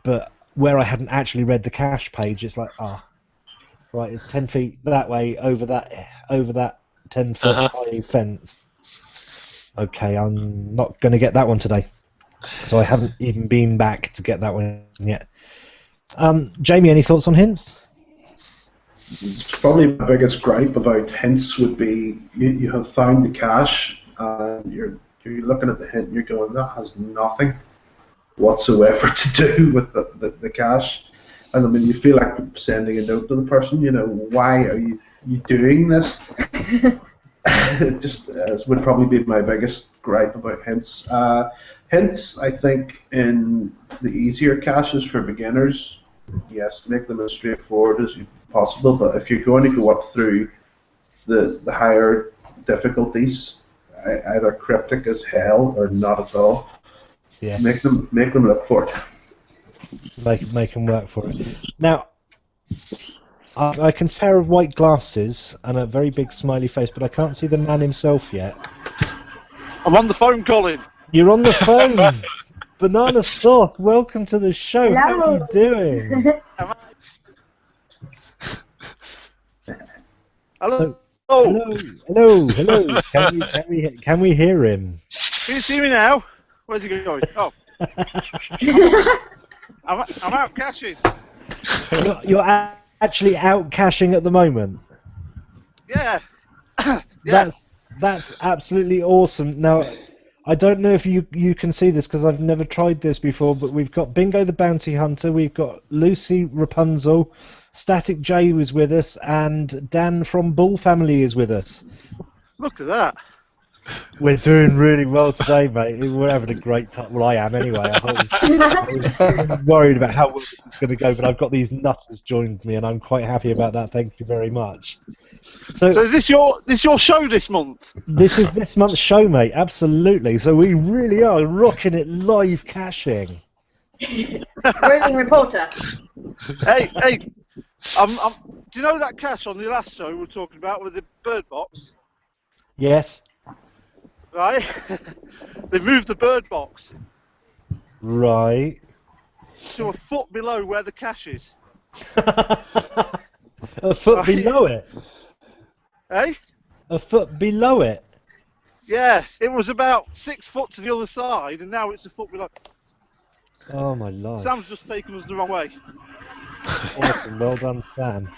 But where I hadn't actually read the cache page, it's like, right, it's 10 feet that way, over that 10-foot high fence. Okay, I'm not going to get that one today. So I haven't even been back to get that one yet. Jamie, any thoughts on hints? Probably my biggest gripe about hints would be you have found the cache and you're looking at the hint and you're going, that has nothing whatsoever to do with the cache. And I mean, you feel like sending a note to the person, why are you doing this? It just would probably be my biggest gripe about hints. Hints, I think, in the easier caches for beginners, yes, make them as straightforward as possible. But if you're going to go up through the higher difficulties, either cryptic as hell or not at all, make them look for it. Make them work for it. Now, I can see a pair of white glasses and a very big smiley face, but I can't see the man himself yet. I'm on the phone, Colin. You're on the phone. Banana Sauce, welcome to the show. Hello. How are you doing? Hello. Hello. Can we hear him? Can you see me now? Where's he going? Oh. I'm out caching. You're actually out caching at the moment. Yeah. That's absolutely awesome. Now, I don't know if you can see this because I've never tried this before, but we've got Bingo the Bounty Hunter, we've got Lucy Rapunzel, Static J was with us, and Dan from Bull Family is with us. Look at that. We're doing really well today, mate. We're having a great time. Well, I am anyway. I was worried about how well it was going to go, but I've got these nutters joined me, and I'm quite happy about that. Thank you very much. So is this your show this month? This is this month's show, mate. Absolutely. So we really are rocking it live caching. Roving reporter. Hey, do you know that cache on the last show we were talking about with the bird box? Yes. Right? They moved the bird box Right. to a foot below where the cache is. A foot Right. below it. Hey? A foot below it. Yeah, it was about 6 foot to the other side, and now it's a foot below. Oh my life. Sam's just taken us the wrong way. Awesome. Well done, Sam.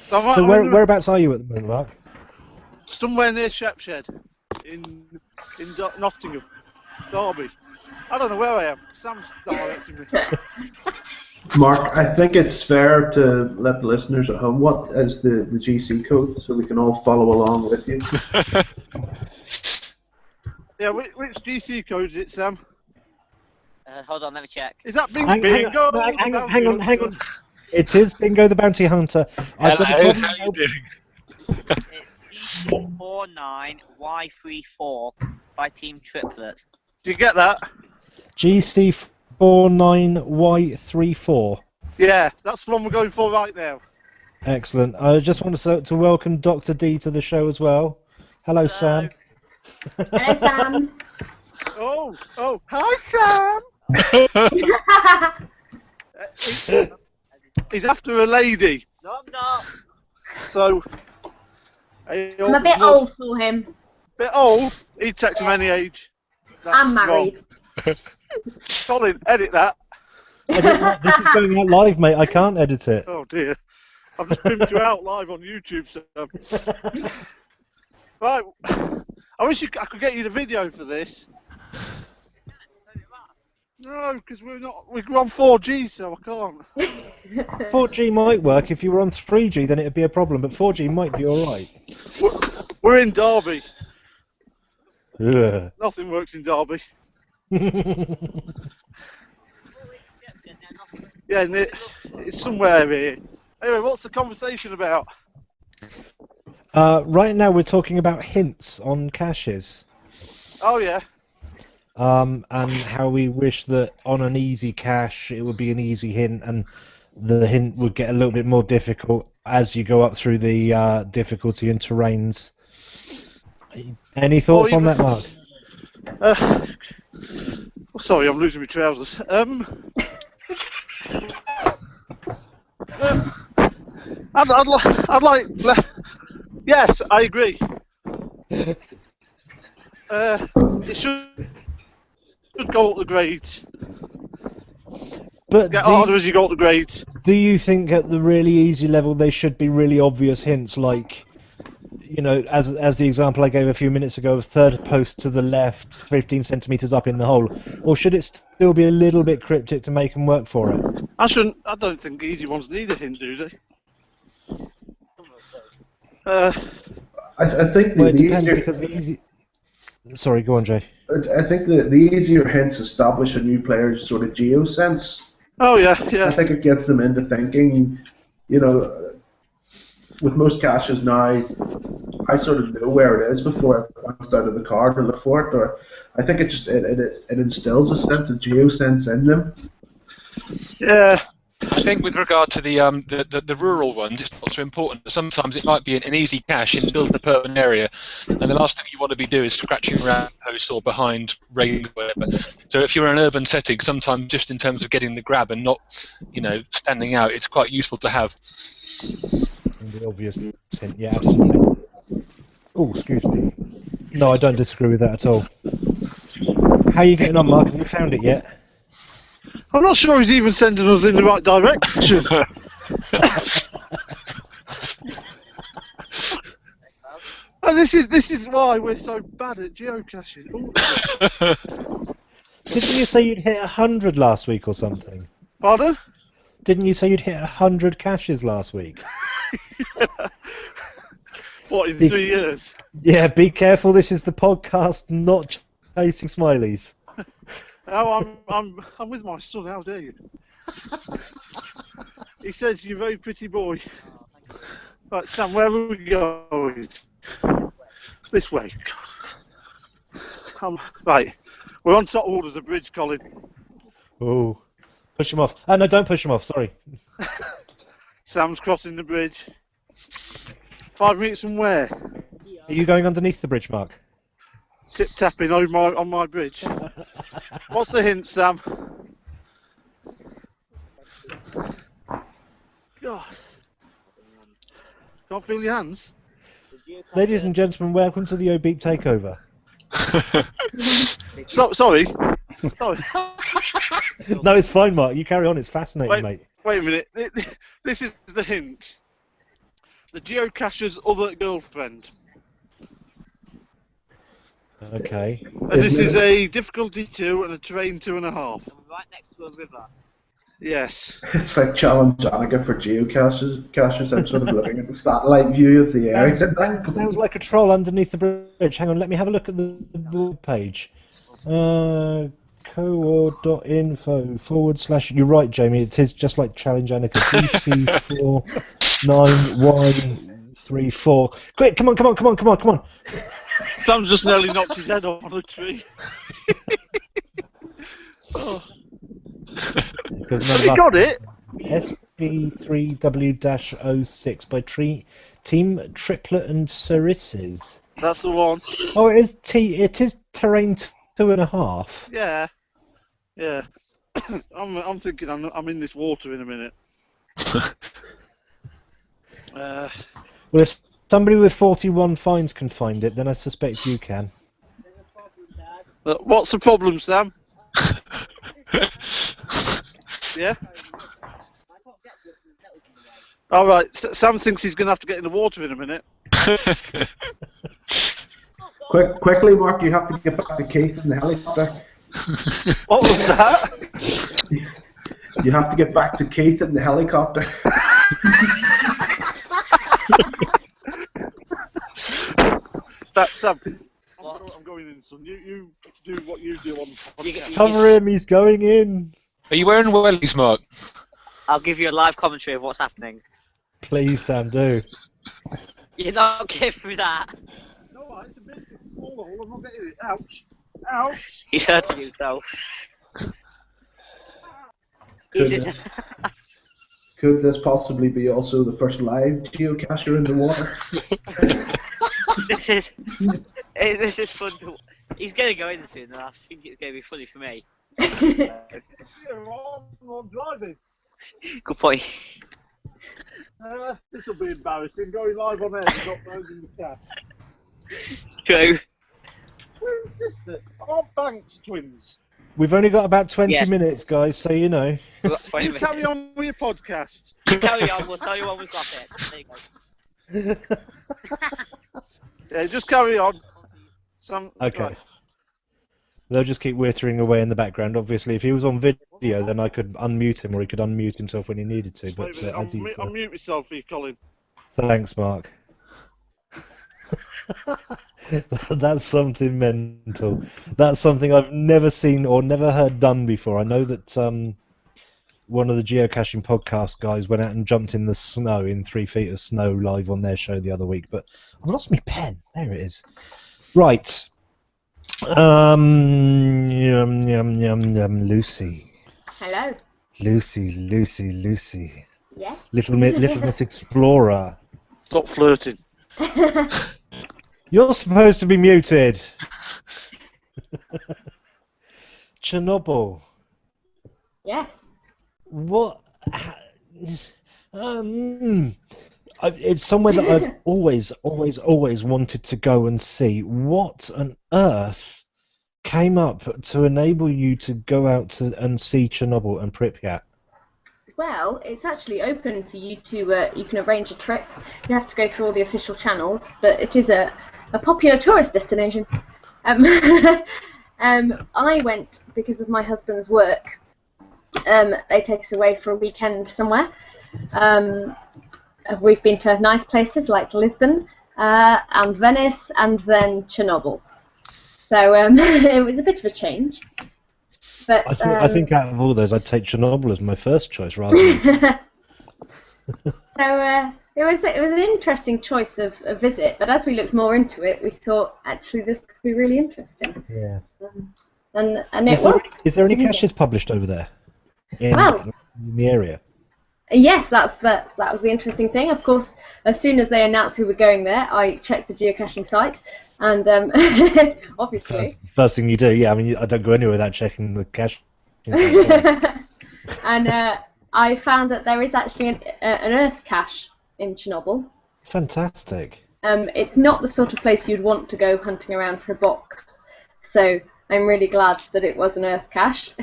So, So whereabouts are you at the moment, Mark? somewhere near Shepshed in Nottingham, Derby. I don't know where I am. Sam's directing me. Mark, I think it's fair to let the listeners at home. What is the GC code so we can all follow along with you? Yeah, which GC code is it, Sam? Hold on, let me check. Is that Hang Bingo? on. It is Bingo the Bounty Hunter. I've got a Hello, problem how you doing? It's GC49Y34 by Team Triplet. Do you get that? GC49Y34. Yeah, that's the one we're going for right now. Excellent. I just want to welcome Dr. D to the show as well. Hello, Sam. Hello, Sam. Oh, hi, Sam. He's after a lady. No, I'm not. So, I'm a bit old for him. Bit old? He'd text him any age. That's I'm married. wrong. Colin, edit that. This is going out live, mate. I can't edit it. Oh dear. I've just pimped you out live on YouTube, Sam. Right. I wish I could get you the video for this. No, because we're on 4G, so I can't. 4G might work. If you were on 3G, then it'd be a problem, but 4G might be alright. We're in Derby. Yeah. Nothing works in Derby. Yeah, and it's somewhere here. Anyway, what's the conversation about? Right now, we're talking about hints on caches. Oh, yeah. And how we wish that on an easy cache, it would be an easy hint, and the hint would get a little bit more difficult as you go up through the difficulty and terrains. Any thoughts on that, Mark? Sorry, I'm losing my trousers. I'd like. Yes, I agree. It should go up the grades. But Get harder as you go up the grades. do you think at the really easy level they should be really obvious hints, like, you know, as the example I gave a few minutes ago of third post to the left, 15 centimeters up in the hole, or should it still be a little bit cryptic to make them work for it? I don't think easy ones need a hint, do they? I think Well, it the depends, easier. because the easy. Sorry, go on, Jay. I think the easier hints establish a new player's sort of geo sense. Oh yeah. I think it gets them into thinking, you know, with most caches now, I sort of know where it is before I bounce out of the car to look for it, or I think it just it instills a sense of geo sense in them. Yeah. I think with regard to the rural ones, it's not so important. Sometimes it might be an easy cache in the middle of the urban area, and the last thing you want to be doing is scratching around posts or behind railings or whatever. So if you're in an urban setting, sometimes just in terms of getting the grab and not, you know, standing out, it's quite useful to have. The obvious hint, yeah, absolutely. Oh, excuse me. No, I don't disagree with that at all. How are you getting on, Mark? Have you found it yet? I'm not sure he's even sending us in the right direction. And this is why we're so bad at geocaching. Didn't you say you'd hit 100 last week or something? Pardon? Didn't you say you'd hit 100 caches last week? What, in 3 years? Yeah, be careful. This is the podcast, not chasing smileys. Oh, I'm with my son. How dare you? He says you're a very pretty boy. Right, Sam, where are we going? This way. Right. We're on top. Oh, there's a bridge, Colin. Oh, push him off. Oh, no, don't push him off. Sorry. Sam's crossing the bridge. 5 minutes from where? Are you going underneath the bridge, Mark? Tip tapping on my bridge. What's the hint, Sam? God. Can't feel your hands. Ladies and gentlemen, welcome to the O-Beep Takeover. Sorry. Sorry. No, it's fine, Mark. You carry on. It's fascinating, mate. Wait a minute. This is the hint. The geocacher's other girlfriend. Okay. And this is a difficulty 2 and a terrain 2.5. Right next to a river. Yes. It's like Challenge Annika for geocachers. I'm sort of looking at the satellite view of the area. Sounds like a troll underneath the bridge. Hang on, let me have a look at the web page. coord.info/. You're right, Jamie. It is just like Challenge Annika. DC49Y34. Quick, come on. Sam just nearly knocked his head off on a tree. Oh. You got it? SB3W-06 by Team Triplet and Cereces. That's the one. Oh, it is terrain 2.5. Yeah. Yeah. I'm thinking I'm in this water in a minute. Well, if somebody with 41 fines can find it, then I suspect you can. What's the problem, Sam? Yeah? Alright, Sam thinks he's going to have to get in the water in a minute. Quickly, Mark, you have to get back to Keith in the helicopter. What was that? You have to get back to Keith in the helicopter. Sam, I'm going in, son. You do what you do on the podcast. Cover him, he's going in. Are you wearing wellies, Mark? I'll give you a live commentary of what's happening. Please, Sam, do. You're not getting through that. No, it's a small hole. I'm not getting it. Ouch. Ouch. He's hurting himself. Could this possibly be also the first live geocacher in the water? This is fun to. He's going to go in soon, and I think it's going to be funny for me. I'm driving. Good point. This will be embarrassing. Going live on air and not loading the cat. True. Twin sister. Aren't Banks twins? We've only got about 20 Yes. minutes, guys, so you know. We've got 20 You minutes. carry on with your podcast. Carry on, we'll tell you when we've got it. There you go. Yeah, just carry on. Okay. Right. They'll just keep wittering away in the background. Obviously, if he was on video, then I could unmute him, or he could unmute himself when he needed to. Wait But a minute, as he's, I'll mute myself for you, Colin. thanks, Mark. That's something mental. That's something I've never seen or never heard done before. I know that one of the geocaching podcast guys went out and jumped in the snow in 3 feet of snow live on their show the other week. But I've lost my pen. There it is. Right. Lucy. Hello. Lucy. Yes. Little Miss Explorer. Stop flirting. You're supposed to be muted. Chernobyl. Yes. What? It's somewhere that I've always wanted to go and see. What on earth came up to enable you to go out and see Chernobyl and Pripyat? Well, it's actually open for you to. You can arrange a trip. You have to go through all the official channels, but it is a popular tourist destination. I went because of my husband's work. They take us away for a weekend somewhere. We've been to nice places like Lisbon and Venice and then Chernobyl. So it was a bit of a change. But I think out of all those, I'd take Chernobyl as my first choice rather than... So it was an interesting choice of a visit, but as we looked more into it, we thought actually this could be really interesting. Yeah. and it was. Is there any caches published over there in Well, the area? yes, that was the interesting thing. Of course, as soon as they announced we were going there, I checked the geocaching site, and obviously. First thing you do, yeah. I mean, I don't go anywhere without checking the cache. And And I found that there is actually an earth cache in Chernobyl. fantastic. It's not the sort of place you'd want to go hunting around for a box, so I'm really glad that it was an earth cache.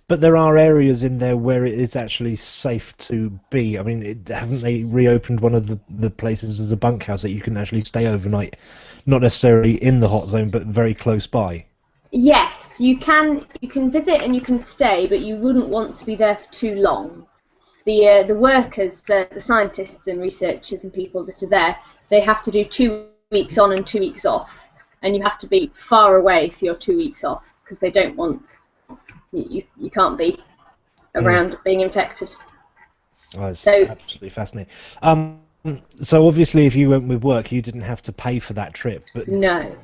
But there are areas in there where it is actually safe to be. I mean, haven't they reopened one of the places as a bunkhouse that you can actually stay overnight? Not necessarily in the hot zone, but very close by. Yes, you can visit and you can stay, but you wouldn't want to be there for too long. The workers, the scientists and researchers and people that are there, they have to do 2 weeks on and 2 weeks off, and you have to be far away for your 2 weeks off because they don't want you can't be around being infected. Oh, it's absolutely fascinating. So obviously, if you went with work, you didn't have to pay for that trip. But No.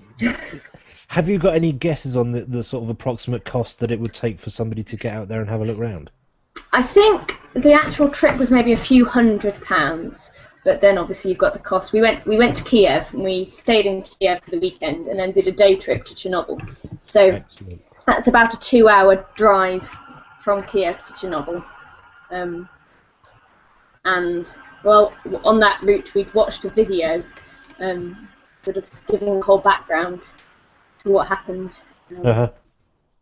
have you got any guesses on the sort of approximate cost that it would take for somebody to get out there and have a look around? I think the actual trip was maybe a few £100, but then obviously you've got the cost. We went to Kiev and we stayed in Kiev for the weekend and then did a day trip to Chernobyl. So Excellent. that's about a 2-hour drive from Kiev to Chernobyl. And well, on that route we'd watched a video, sort of giving the whole background to what happened.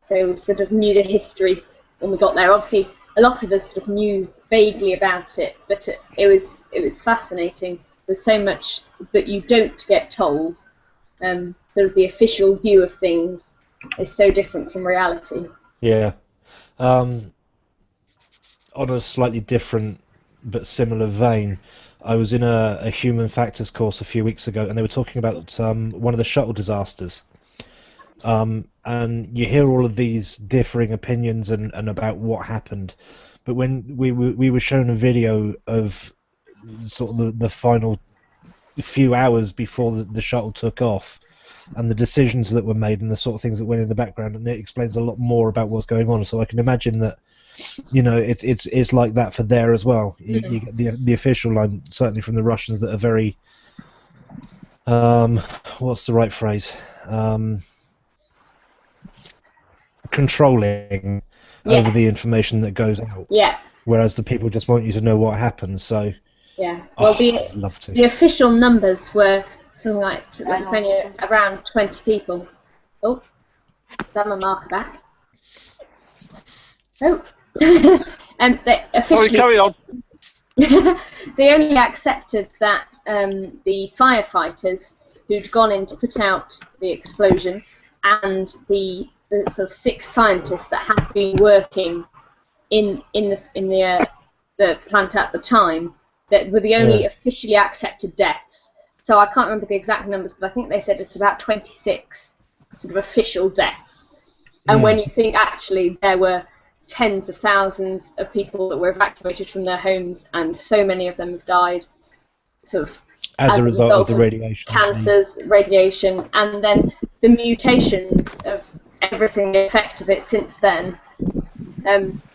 So we sort of knew the history when we got there. Obviously, a lot of us sort of knew vaguely about it, but it was fascinating. There's so much that you don't get told. Sort of the official view of things is so different from reality. Yeah. On a slightly different but similar vein, I was in a human factors course a few weeks ago, and they were talking about one of the shuttle disasters. And you hear all of these differing opinions and about what happened, but when we were shown a video of sort of the final few hours before the shuttle took off, and the decisions that were made and the sort of things that went in the background, and it explains a lot more about what's going on. So I can imagine that, you know, it's like that for there as well. You get the official line, certainly from the Russians, that are very what's the right phrase? Controlling over the information that goes out. Yeah. Whereas the people just want you to know what happens. So. Yeah. Well, I'd love to. The official numbers were something like there's only around 20 people. Oh, is that my marker back? Oh. They officially. Sorry, carry on. They only accepted that the firefighters who'd gone in to put out the explosion and the sort of 6 scientists that had been working in the plant at the time, that were the only officially accepted deaths. So I can't remember the exact numbers, but I think they said it's about 26 sort of official deaths. And when you think actually there were tens of thousands of people that were evacuated from their homes, and so many of them have died sort of as a result of the radiation. Cancers, radiation, and then the mutations of everything, the effect of it since then.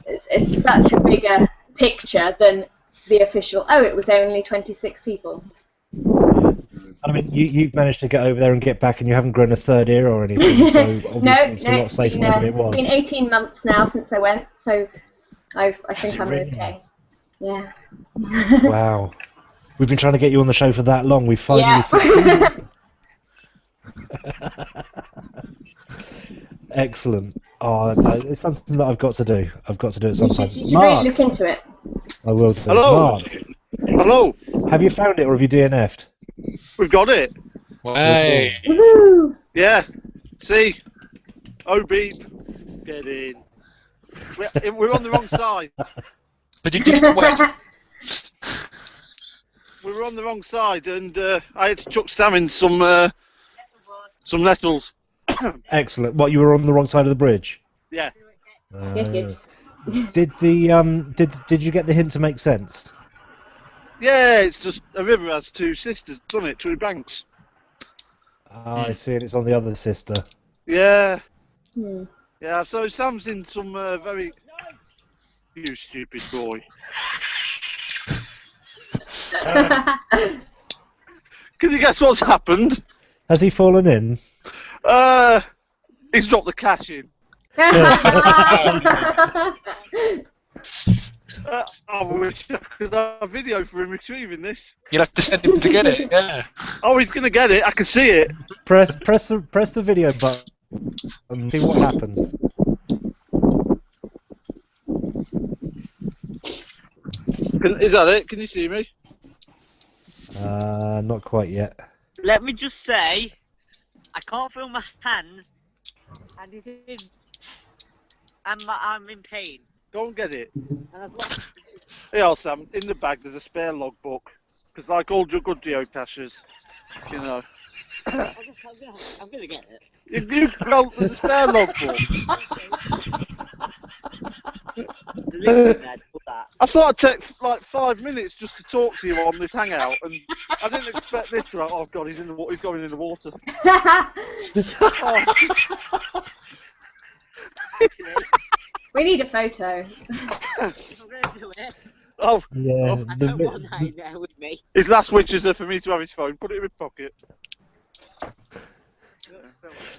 It's such a bigger picture than the official, it was only 26 people. I mean, you've managed to get over there and get back, and you haven't grown a third ear or anything, so obviously it's a lot safer than it was. It's been 18 months now since I went, so I think I'm really? okay. Yeah. Wow. We've been trying to get you on the show for that long. We finally succeeded. Excellent. Oh, no, it's something that I've got to do. I've got to do it sometime. You should really look into it. I will do. Hello. Mark, Hello. have you found it or have you DNF'd? We've got it. Hey. Woohoo! Yeah. See. Oh beep. Get in. We're on the wrong side. But you did wet. We were on the wrong side, and I had to chuck Sam in some nettles. Excellent. What, you were on the wrong side of the bridge? Yeah. Good. Did did you get the hint to make sense? Yeah, it's just a river has 2 sisters, doesn't it? 2 banks. I see, and it's on the other sister. Yeah. Hmm. Yeah, so Sam's in some very... You stupid boy. Can you guess what's happened? Has he fallen in? He's dropped the cash in. I wish I could have a video for him retrieving this. You'll have to send him to get it. Yeah. Oh, he's going to get it. I can see it. Press the video button and see what happens. Is that it? Can you see me? Not quite yet. Let me just say, I can't feel my hands, and it is, I'm in pain. Go and get it. And I've got, Yeah, Sam, in the bag there's a spare logbook. Because like all your good geocachers, you know. I'm gonna get it. Well, there's a spare logbook. I thought I'd take like 5 minutes just to talk to you on this hangout, and I didn't expect this. Right? Oh God, he's going in the water. Oh. We need a photo. I'm gonna do it. Oh, Yeah. I don't want that in there with me. his last wishes are for me to have his phone. Put it in my pocket.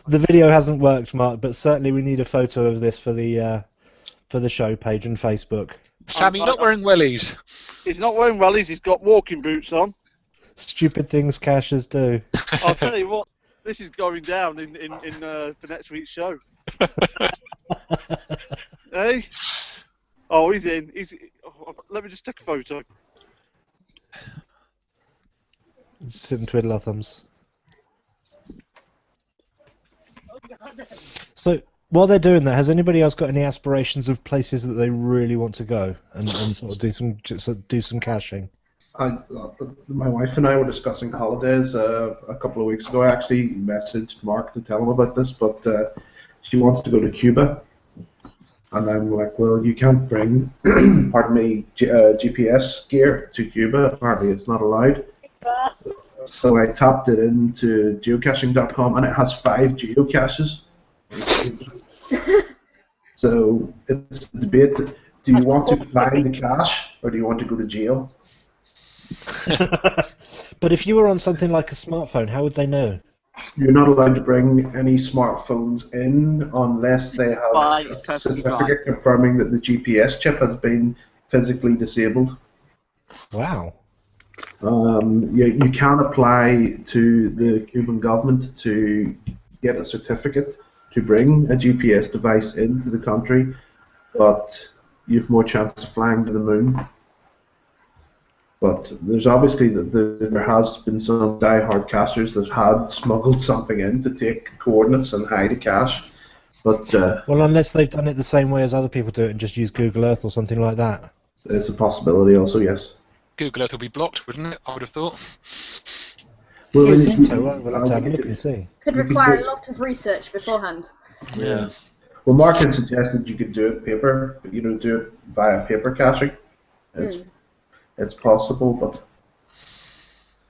The video hasn't worked, Mark, but certainly we need a photo of this for the show page and Facebook. Sam, you're not wearing wellies. He's not wearing wellies. He's got walking boots on. Stupid things cachers do. I'll tell you what. This is going down in for next week's show. Hey. Oh, he's in. Let me just take a photo. Sit and twiddle our thumbs. So, while they're doing that, has anybody else got any aspirations of places that they really want to go and sort of do some caching? My wife and I were discussing holidays a couple of weeks ago. I actually messaged Mark to tell him about this, but she wants to go to Cuba. And I'm like, well, you can't bring, pardon me, GPS gear to Cuba. Apparently it's not allowed. So I tapped it into geocaching.com, and it has 5 geocaches. So it's a debate. Do you want to find the cache, or do you want to go to jail? But if you were on something like a smartphone, how would they know? You're not allowed to bring any smartphones in unless they have a certificate confirming that the GPS chip has been physically disabled. Wow. You can apply to the Cuban government to get a certificate to bring a GPS device into the country, but you've more chance of flying to the moon. But there's obviously there has been some die-hard cachers that had smuggled something in to take coordinates and hide a cache. But well, unless they've done it the same way as other people do it and just use Google Earth or something like that. It's a possibility also, yes. Google Earth will be blocked, wouldn't it? I would have thought. Well, I think so. We'll have to have a look and see. Could require a lot of research beforehand. Yeah. Well, Mark had suggested you could do it paper, do it via paper caching. It's possible, but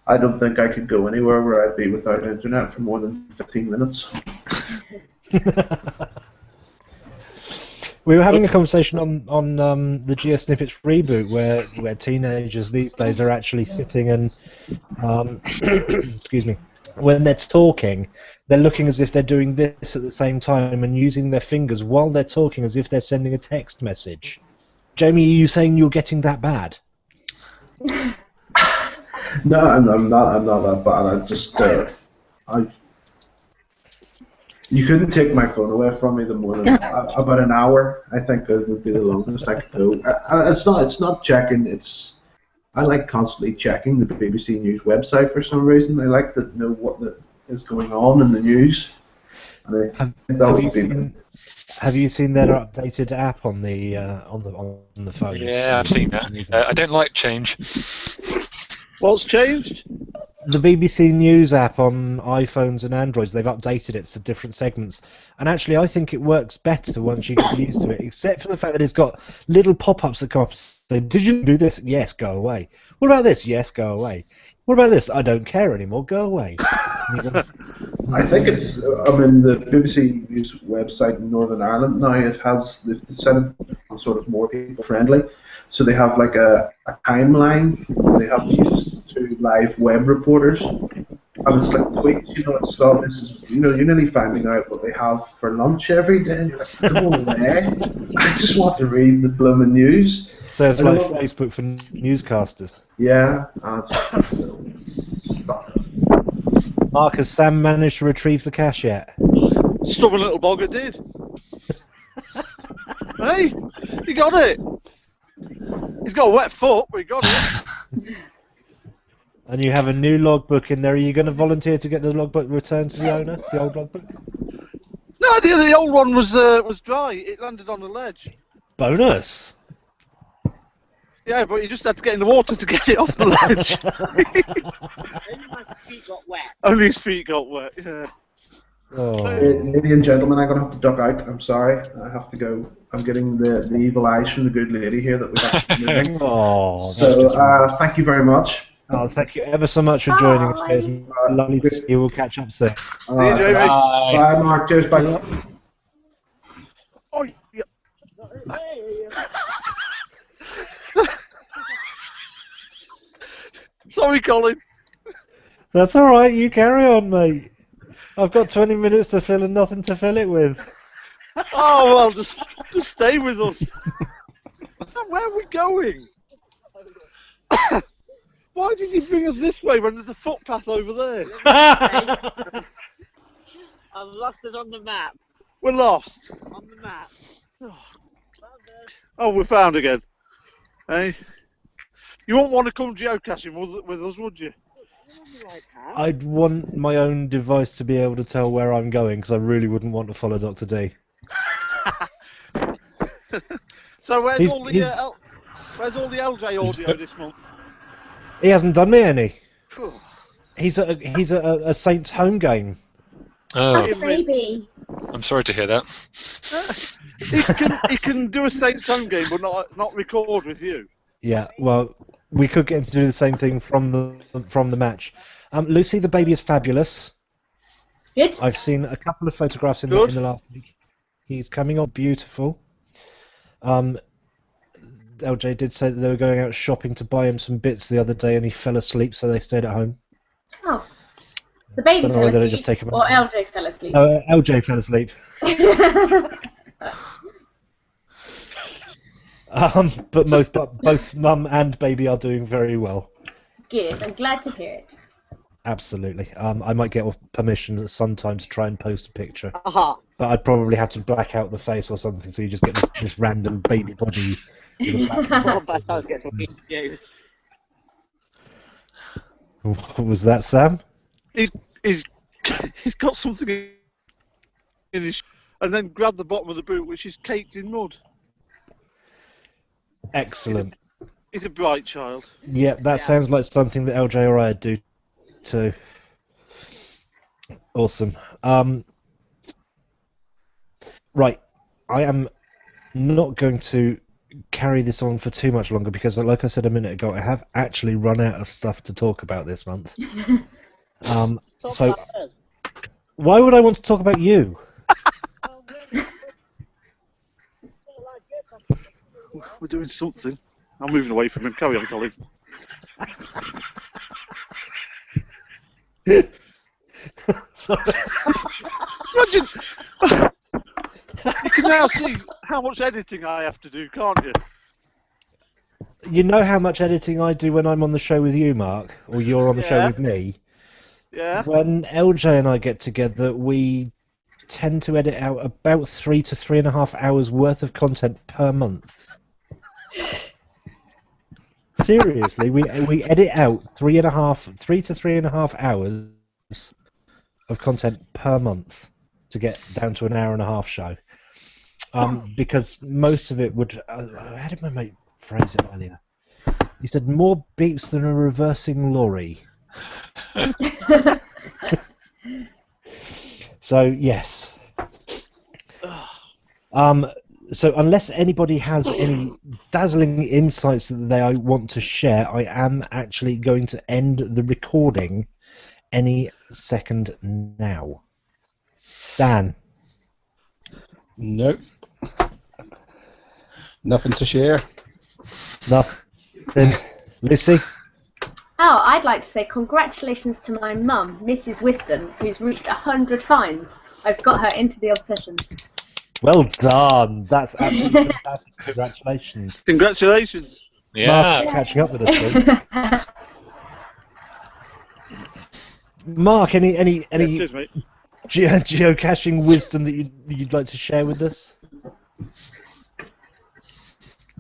I don't think I could go anywhere where I'd be without internet for more than 15 minutes. We were having a conversation on the GeoSnippets reboot where teenagers these days are actually sitting and excuse me, when they're talking, they're looking as if they're doing this at the same time and using their fingers while they're talking as if they're sending a text message. Jamie, are you saying you're getting that bad? No, I'm not that bad. I just you couldn't take my phone away from me more than about an hour. I think that would be the longest I could go. It's not checking. I like constantly checking the BBC News website for some reason. I like to know what is going on in the news. And I think that have you seen their updated app on the phone? Yeah, I've seen that. I don't like change. What's changed? The BBC News app on iPhones and Androids, they've updated it to different segments. And actually, I think it works better once you get used to it, except for the fact that it's got little pop-ups that come up and say, did you do this? Yes, go away. What about this? Yes, go away. What about this? I don't care anymore, go away. I think it's. I mean, the BBC News website in Northern Ireland now they've set it sort of more people friendly, so they have like a timeline. They have these two live web reporters, and it's like tweets. It's all this is. You're nearly finding out what they have for lunch every day, and you're like, go away! I just want to read the blooming news. So it's like Facebook for newscasters. Yeah. Mark, has Sam managed to retrieve the cash yet? Stubborn little bogger did. Hey, he got it. He's got a wet foot, but he got it. And you have a new logbook in there. Are you going to volunteer to get the logbook returned to the owner, the old logbook? No, the old one was dry. It landed on the ledge. Bonus. Yeah, but you just had to get in the water to get it off the ledge. Only my feet got wet. Only his feet got wet. Yeah. Oh. Lady and gentlemen, I'm going to have to duck out. I'm sorry. I have to go. I'm getting the evil eyes from the good lady here that we have to meeting. Oh, So, thank you very much. Oh, thank you ever so much for joining us. It's lovely to see you. We'll catch up soon. See you, Jamie. Bye, Mark. Cheers. Bye. Oh, yeah. Sorry, Colin. That's all right. You carry on, mate. I've got 20 minutes to fill and nothing to fill it with. Oh well, just stay with us. So where are we going? Why did you bring us this way when there's a footpath over there? I've lost us on the map. We're lost. On the map. Oh, we're found again. Hey, you wouldn't want to come geocaching with us, would you? I'd want my own device to be able to tell where I'm going because I really wouldn't want to follow Dr. D. So where's He's- all the he's- where's all the LJ audio this month? He hasn't done me any. He's at a Saints home game. Oh, Baby. I'm sorry to hear that. He can do a Saints home game, but not record with you. Yeah, well, we could get him to do the same thing from the match. Lucy, the baby is fabulous. Good. I've seen a couple of photographs in Good. the last week. He's coming on beautiful. LJ did say that they were going out shopping to buy him some bits the other day, and he fell asleep, so they stayed at home. Oh. The baby Don't know fell whether they asleep, just take him or out. LJ fell asleep. No, LJ fell asleep. But both mum and baby are doing very well. Good, I'm glad to hear it. Absolutely. I might get permission at some time to try and post a picture, Aha. but I'd probably have to black out the face or something, so you just get this random baby body. with a black- Oh, but I was getting what you do. What was that, Sam? He's got something in his and then grabbed the bottom of the boot, which is caked in mud. Excellent. He's a bright child. Yeah, that sounds like something that LJ or I'd do too. Awesome. Right, I am not going to carry this on for too much longer because, like I said a minute ago, I have actually run out of stuff to talk about this month. So, why would I want to talk about you? We're doing something. I'm moving away from him. Carry on, Colin. Sorry. Imagine. You can now see how much editing I have to do, can't you? You know how much editing I do when I'm on the show with you, Mark, or you're on the show Yeah. with me? Yeah. When LJ and I get together, we tend to edit out about 3 to 3.5 hours worth of content per month. Seriously, we edit out 3 to 3.5 hours of content per month to get down to an hour and a half show. Because most of it would. How did my mate phrase it earlier? He said more beeps than a reversing lorry. So yes. So unless anybody has any dazzling insights that they want to share, I am actually going to end the recording any second now. Dan. Nope. Nothing to share. Nothing. Lucy. Oh, I'd like to say congratulations to my mum, Mrs. Whiston, who's reached 100 finds. I've got her into the obsession. Well done. That's absolutely fantastic. Congratulations. Congratulations. Yeah. Mark, catching up with us soon. Mark, any Cheers, mate. geocaching wisdom that you'd like to share with us?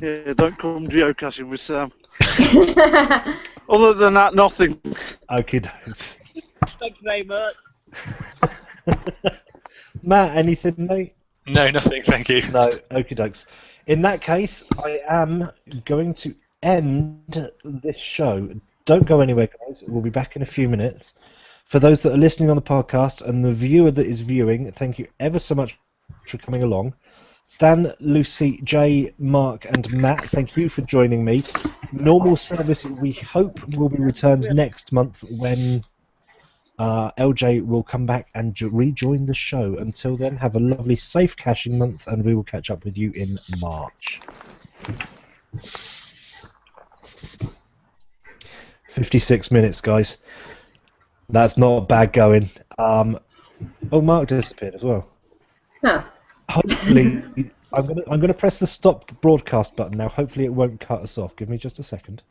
Yeah, don't come geocaching with Sam. Other than that, nothing. Okay. Thank you very much. Matt, anything, mate? No, nothing. Thank you. No, okie dokes. In that case, I am going to end this show. Don't go anywhere, guys. We'll be back in a few minutes. For those that are listening on the podcast and the viewer that is viewing, thank you ever so much for coming along. Dan, Lucy, Jay, Mark, and Matt, thank you for joining me. Normal service, we hope, will be returned next month when LJ will come back and rejoin the show. Until then, have a lovely, safe caching month, and we will catch up with you in March. 56 minutes, guys. That's not bad going. Oh, Mark disappeared as well. Huh. Hopefully, I'm gonna press the stop broadcast button now. Hopefully, it won't cut us off. Give me just a second.